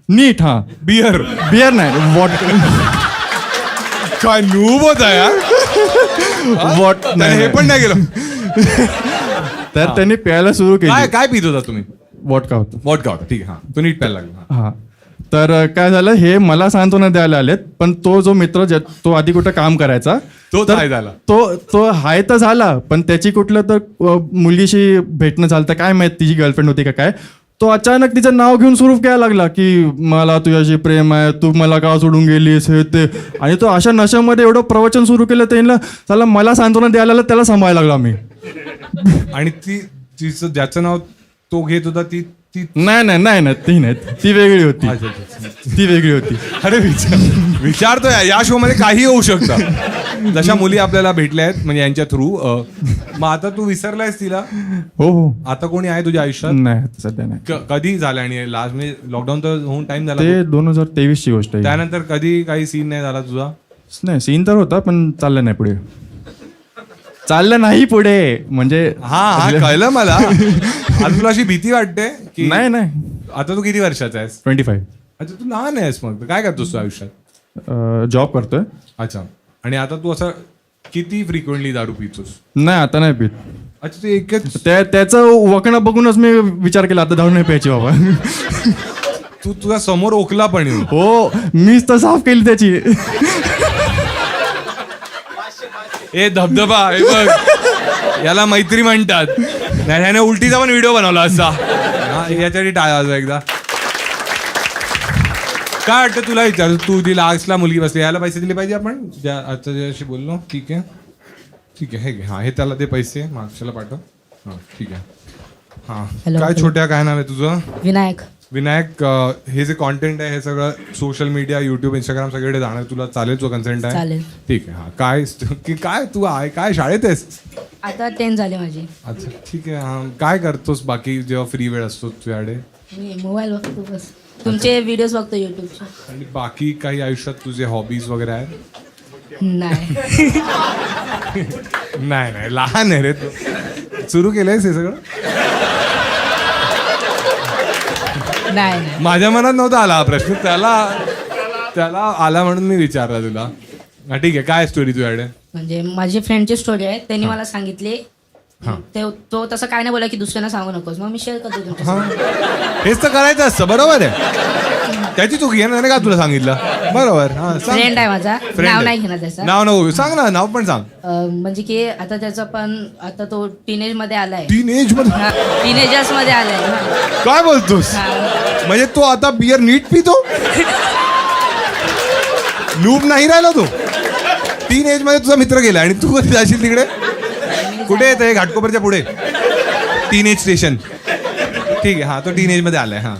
नीट हा बियर नाही बॉटल. काय नूब होता यार. हे पण नाही गेलं. तर त्यांनी प्यायला सुरू केली. काय पित होता तुम्ही. वॉडका होतं. वॉडका होता, ठीक आहे. तो नीट प्यायला लागला. हा तर काय झालं, हे मला सांत्वना द्यायला आलेत, पण तो जो मित्र तो आधी कुठं काम करायचा तो तर काय झाला. तो हाय तर झाला, पण त्याची कुठलं तर मुलगीशी भेटणं झालं तर काय माहित, तिची गर्लफ्रेंड होती का काय. तो अचानक तिचं नाव घेऊन सुरू करायला लागला की मला तुझ्याशी प्रेम आहे, तू मला का सोडून गेलीस हे ते. आणि तो अशा नशामध्ये एवढं प्रवचन सुरू केलं त्यांना, चला मला सांत्वना द्यायला आला, त्याला सांभाळायला लागलो आम्ही. आणि तिचं ज्याचं नाव तो घेत होता ती नाही ती नाही, ती वेगळी होती. ती वेगळी होती. अरे विचारतोय या शो मध्ये काही होऊ शकतं. जशा मुली आपल्याला भेटल्या आहेत म्हणजे यांच्या थ्रू. मग आता तू विसरलायस तिला. हो आता कोणी आहे तुझ्या आयुष्यात. नाही सध्या नाही. कधी झालं आणि लास्ट म्हणजे लॉकडाऊन तर होऊन टाइम झाला. ते 2023 ची गोष्ट आहे. त्यानंतर कधी काही सीन नाही झाला तुझा. नाही सीन तर होता पण चाललं नाही पुढे. म्हणजे हा कळलं मला. आता तुला अशी भीती वाटते की नाही आता तू किती वर्षाचा आहेस. 25. अच्छा तू लहान आहेस. मग काय करतोस तू आयुष्यात. जॉब करतोय. अच्छा. आणि आता तू असं किती फ्रिक्वेंटली दारू पितोस. नाही आता नाही पित. अच्छा ते एकच. त्याचं वकणं बघूनच मी विचार केला आता दारू नाही प्यायची बाबा. तू तुझ्या समोर ओकला पण येऊन. हो मीच तर साफ केली त्याची. ए धबधबा हे बघ याला मैत्री म्हणतात. नाही ह्याने उलटीचा पण व्हिडिओ बनवला असा. याच्यासाठी टाळा एकदा. काय वाटतं तुला विचार. तू तिला आजला मुलगी बसली याला पैसे दिले पाहिजे आपण ज्या आता ज्याशी बोललो. ठीक आहे हे घे. हा हे त्याला ते पैसे मागच्याला पाठव. हा ठीक आहे. हा काय छोट्या काय नाव आहे तुझं. विनायक. हे जे कॉन्टेंट आहे हे सगळं सोशल मीडिया युट्यूब इंस्टाग्राम सगळीकडे जाणार. तुला चालेल जो कन्सेंट आहे. चालेल. ठीक आहे. हा काय तू आहे काय शाळेत आहेस. आता 10 झाले माझे. अच्छा ठीक आहे. हा काय करतोस बाकी जेव्हा फ्री वेळ असतो तुझ्याकडे. मी मोबाईल बघतो बस. तुमचे व्हिडिओज बघतो युट्यूबचे. आणि बाकी काही आयुष्यात तुझे हॉबीज वगैरे आहेत. नाही नाही लहान आहे रे तू. सुरू केलंयस हे सगळं. नाही माझ्या मनात नव्हता आला हा प्रश्न. त्याला आला म्हणून मी विचारला तुला. हा ठीक आहे. काय स्टोरी तुझ्याकडे. म्हणजे माझी फ्रेंडची स्टोरी आहे. त्यांनी मला सांगितले. तो तसं काय नाही बोला की दुसऱ्यांना सांगू नकोस. मग मी शेअर करतो तुमच्या. हेच तर करायचं असतं. बरोबर आहे. त्याची चुकी आहे ना का तुला सांगितलं. बरोबर. हा फ्रेंड आहे माझा. नाव नाही घेणार त्याचा. नाव नको सांग ना. नाव पण सांग. म्हणजे की आता त्याचा पण आता तो टीनेज मध्ये आलाय. टीनेज मध्ये. टीनेजर्स मध्ये आलाय. काय बोलतोस. म्हणजे तो आता बियर नीट पितो. लूप नाही राहिला तो. टीन एज मध्ये तुझा मित्र गेला आणि तू कधी जाशील तिकडे. कुठे येत आहे घाटकोपरच्या पुढे. टीन एज स्टेशन. ठीक आहे. हा तो टीन एज मध्ये आलाय. हा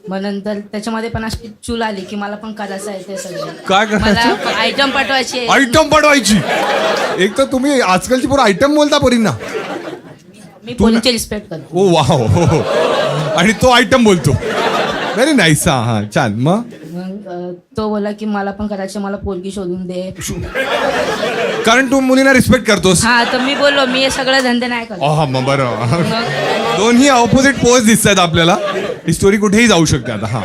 मग नंतर त्याच्यामध्ये पण अशी चूल आली की मला पण करायचं आहे ते सगळं. काय करायचं. मला आयटम पाठवायची. आयटम पाठवायची. एक तर तुम्ही आजकालची पोरं आयटम बोलता पोरींना. मी पोरींची रिस्पेक्ट करतो. ओ वाव. हो आणि तो आयटम बोलतो. Very nice. हा छान. मग तो बोला की मला पण करायचं, मला पोरगी शोधून दे. कारण तू मुलींना रिस्पेक्ट करतोस. हा तर मी बोललो मी हे सगळं धंदे नाही करत. मग बरं. दोन्ही ऑपोजिट पोज दिसत आहेत आपल्याला. ही स्टोरी कुठेही जाऊ शकते आता. हा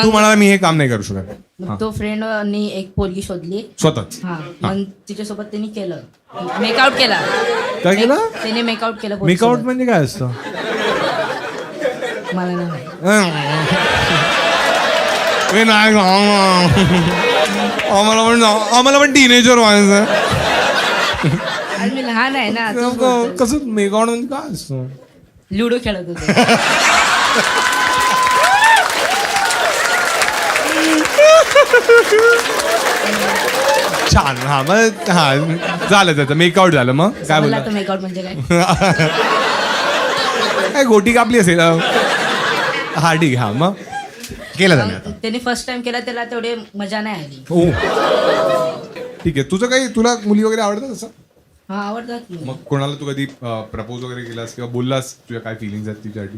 तू म्हणाला मी हे काम नाही करू शकत. मग तो फ्रेंडनी एक पोरगी शोधली स्वतःच. हा मग तिच्यासोबत त्यांनी केलं. मेकआउट केला. काय केलं. त्याने मेकआउट केलं. मेकआउट म्हणजे काय असतं. मला नाही माहित. आम्हाला पण टीनेजर व्हायचं. आणि मी लहान आहे ना. कसं मेकआउट म्हणजे काय असतं. लुडो खेळत होतो. छान. हा मग हा झालं त्याचं मेकआउट झालं. मग काय समजला बोलला? तो मेकआउट म्हणजे काय. काय गोटी कापली असेल. हा ठीक आहे. हा मग केलं त्याने आता. त्याने फर्स्ट टाइम केला त्याला तेवढे मजा नाही आली. हो ठीक आहे. तुझं काही तुला मुली वगैरे आवडतात असं? हा आवडतात की. मग कोणाला तू कधी प्रपोज वगैरे केलास किंवा बोललास तुझ्या काय फिलिंग्स आहेत तिच्यासाठी?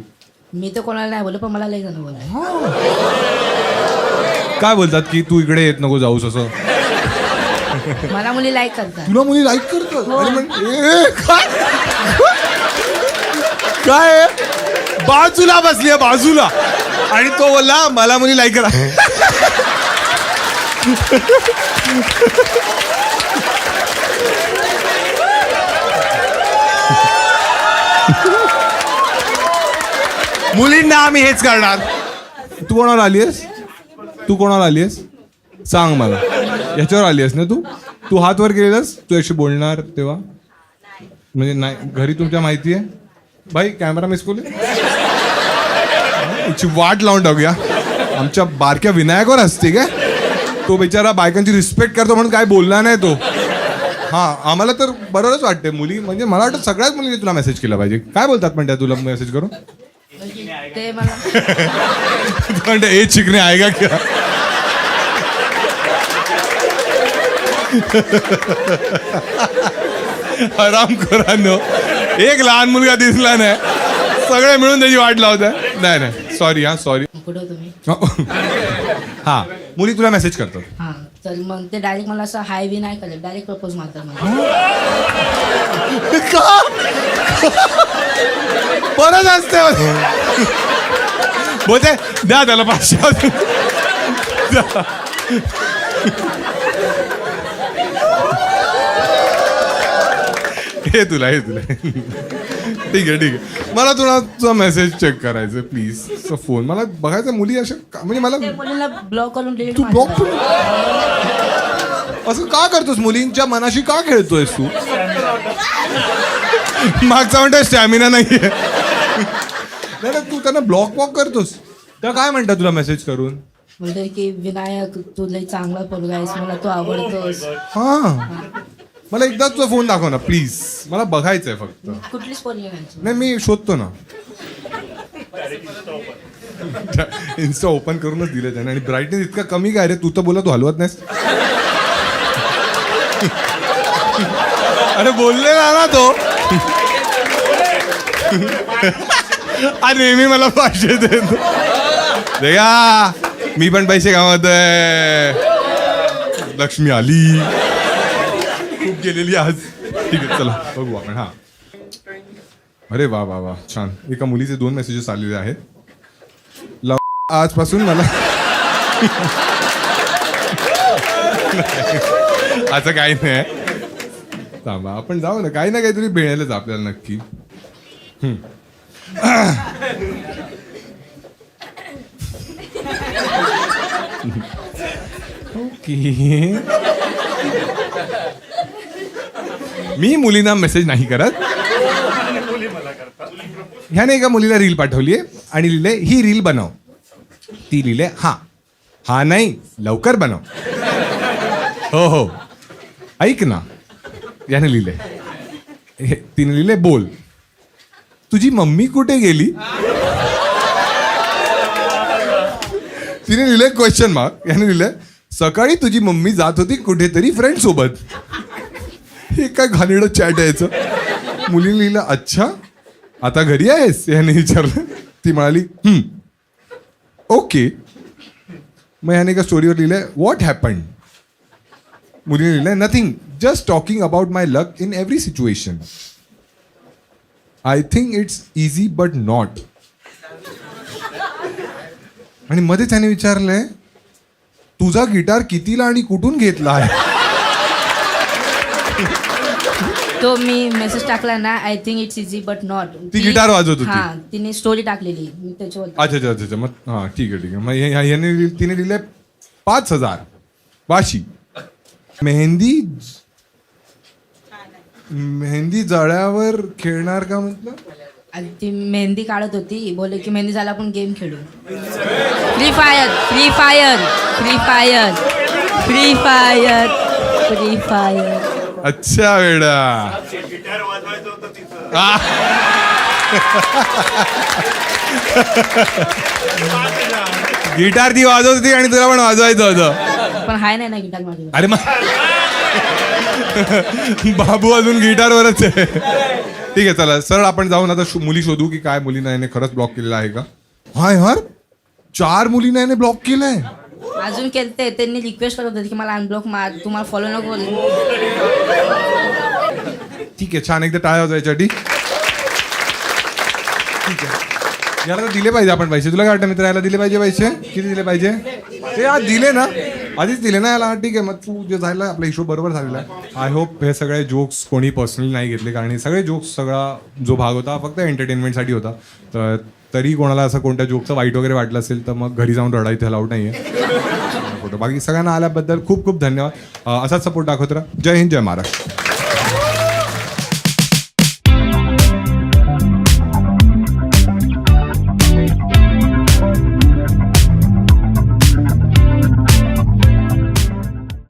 मी तर कोणाला नाही बोललो पण मला लई जण बोलले. काय बोलतात की तू इकडे येत नको जाऊस असं? मला मुली लाईक करतात. तुला मुली लाईक करतात? अरे काय काय आहे? बाजूला बसली आहे बाजूला आणि तो बोलला मला मुली लाईक करा. मुलींना आम्ही हेच करणार. तू कोणावर आली आहेस? तू कोणावर आली आहेस सांग मला. याच्यावर आली आहेस ना तू? तू हात वर केलेलास तू याशी बोलणार तेव्हा? म्हणजे नाही घरी तुमच्या माहिती आहे? भाई कॅमेरा मिस कोले याची वाट लावून टाकूया. आमच्या बारक्या विनायकावर असते काय? तो बिचारा बायकांची रिस्पेक्ट करतो म्हणून काय बोलला नाही तो. हा आम्हाला तर बरोबरच वाटते. मुली म्हणजे मला वाटतं सगळ्याच मुलींनी तुला मेसेज केला पाहिजे. काय बोलतात पण त्या तुला मेसेज करून? ते मला म्हणते हे चिकने आहे का क्या? आराम करा. एक लहान मुलगा दिसला नाही सगळे मिळून त्याची वाट लावत. नाही नाही सॉरी. हा सॉरी. कुठं तुम्ही. हा मुली तुला मेसेज करतात. हा तर मग ते डायरेक्ट मला असं हाय बी नाही करत डायरेक्ट प्रपोज मारतात मला. परत असते बोलते द्या त्याला 500. हे तुला ठीक आहे. मला तुझा मेसेज चेक करायचं प्लीज. फोन मला बघायचं. मुली अशा म्हणजे मला ते मुलींना ब्लॉक करून डिलीट तू ब्लॉक असं का करतोस? मुलींच्या मनाशी का खेळतोयस तू? मागचा म्हणतोय स्टॅमिना नाहीये. नाही तू त्यांना ब्लॉक वॉक करतोस. त्या काय म्हणतात तुला मेसेज करून? म्हणते की विनायक तू लई चांगला पोरगा आहेस मला तू आवडतोस. हा मला एकदा तुझा फोन दाखव ना प्लीज. मला बघायचंय फक्त. कुठलीच पोरगी नाही. नाही मी शोधतो ना. इन्स्टा ओपन करूनच दिलं त्याने. आणि ब्राईटनेस इतका कमी काय रे? तू तर बोला तू हलवत नाहीस. अरे बोललेला ना तो. अरे नेहमी मला 500 देतो. देगा मी पण पैसे कामत आहे. लक्ष्मी आली खूप गेलेली आज. ठीक आहे चला बघू आपण. हा अरे वा वा वा छान. एका मुलीचे 2 मेसेजेस आलेले आहेत. आजपासून मला असं काही नाही. थांबा आपण जाऊ ना. काही ना काहीतरी मिळेलच आपल्याला नक्की. ओके. मी मुलींना मेसेज नाही करत. ह्याने एका मुलीला रील पाठवली आहे आणि लिहिले ही रील बनव. ती लिहिले हा नाही लवकर बनव. हो ऐक ना. याने लिहिले. तिने लिहिले बोल तुझी मम्मी कुठे गेली. तिने लिहिले क्वेश्चन मार्क. याने लिहिले सकाळी तुझी मम्मी जात होती कुठेतरी फ्रेंड सोबत. हे काय घाणेरडं चॅट यायचं. मुलीने लिहिलं अच्छा आता घरी आहेस याने विचारलं. ती म्हणाली ओके. मग याने एका स्टोरीवर लिहिलंय व्हॉट हॅपन्ड. मुलीने लिहिलंय nothing just talking about my luck in every situation. I think it's easy but not. आणि मध्ये त्याने विचारलंय तुझा गिटार कितीला आणि कुठून घेतला आहे. तो मी मेसेज टाकला ना I think it's easy but not. ती गिटार वाजवत होती. हा तिने स्टोरी टाकलेली मी त्याच्यावर. अच्छा मग हा ठीक आहे मग तिने लिहिलंय 5,000 वाशी. मेहंदी जळ्यावर खेळणार का म्हटलं. आणि ती मेहंदी काढत होती, बोलले की मेहंदी झाला आपण गेम खेळू. Free fire free fire free fire free fire free fire. अच्छा वेडा. आ. गिटार ती वाजवत होती आणि तुला पण वाजवायचं होतं. पण हाय नाही ना गिटार माझ्याकडे. अरे मग बाबू अजून गिटारवरच आहे. ठीक आहे चला सरळ आपण जाऊन आता मुली शोधू की काय मुलींना याने खरंच ब्लॉक केलेला आहे का. हाय हर 4 मुलींना याने ब्लॉक केलंय. अजून केलते, त्यांनी रिक्वेस्ट करत होते की मला अनब्लॉक मार, तुम्हाला फॉलो नको. ठीक आहे छान एकदा टाळ्या वाजवायच्यासाठी. ठीक आहे याला तर दिले पाहिजे आपण पैसे. तुला काय वाटतं मित्र याला दिले पाहिजे पैसे. किती दिले पाहिजे ते आज दिले ना, आधीच दिले ना याला. ठीक आहे मग तू जे झालं आपला हिशोब बरोबर झालेला आहे. आय होप हे सगळे जोक्स कोणी पर्सनली नाही घेतले, कारण हे सगळे जोक्स सगळा जो भाग होता फक्त एंटरटेनमेंटसाठी होता. तर तरी कोणाला असं कोणत्या जोकचं वाईट वगैरे वाटलं असेल तर मग घरी जाऊन रडायचं अलाउड नाही आहे. बाकी सगळ्यांना आल्याबद्दल खूप खूप धन्यवाद. असाच सपोर्ट दाखवत राहा. जय हिंद जय महाराष्ट्र.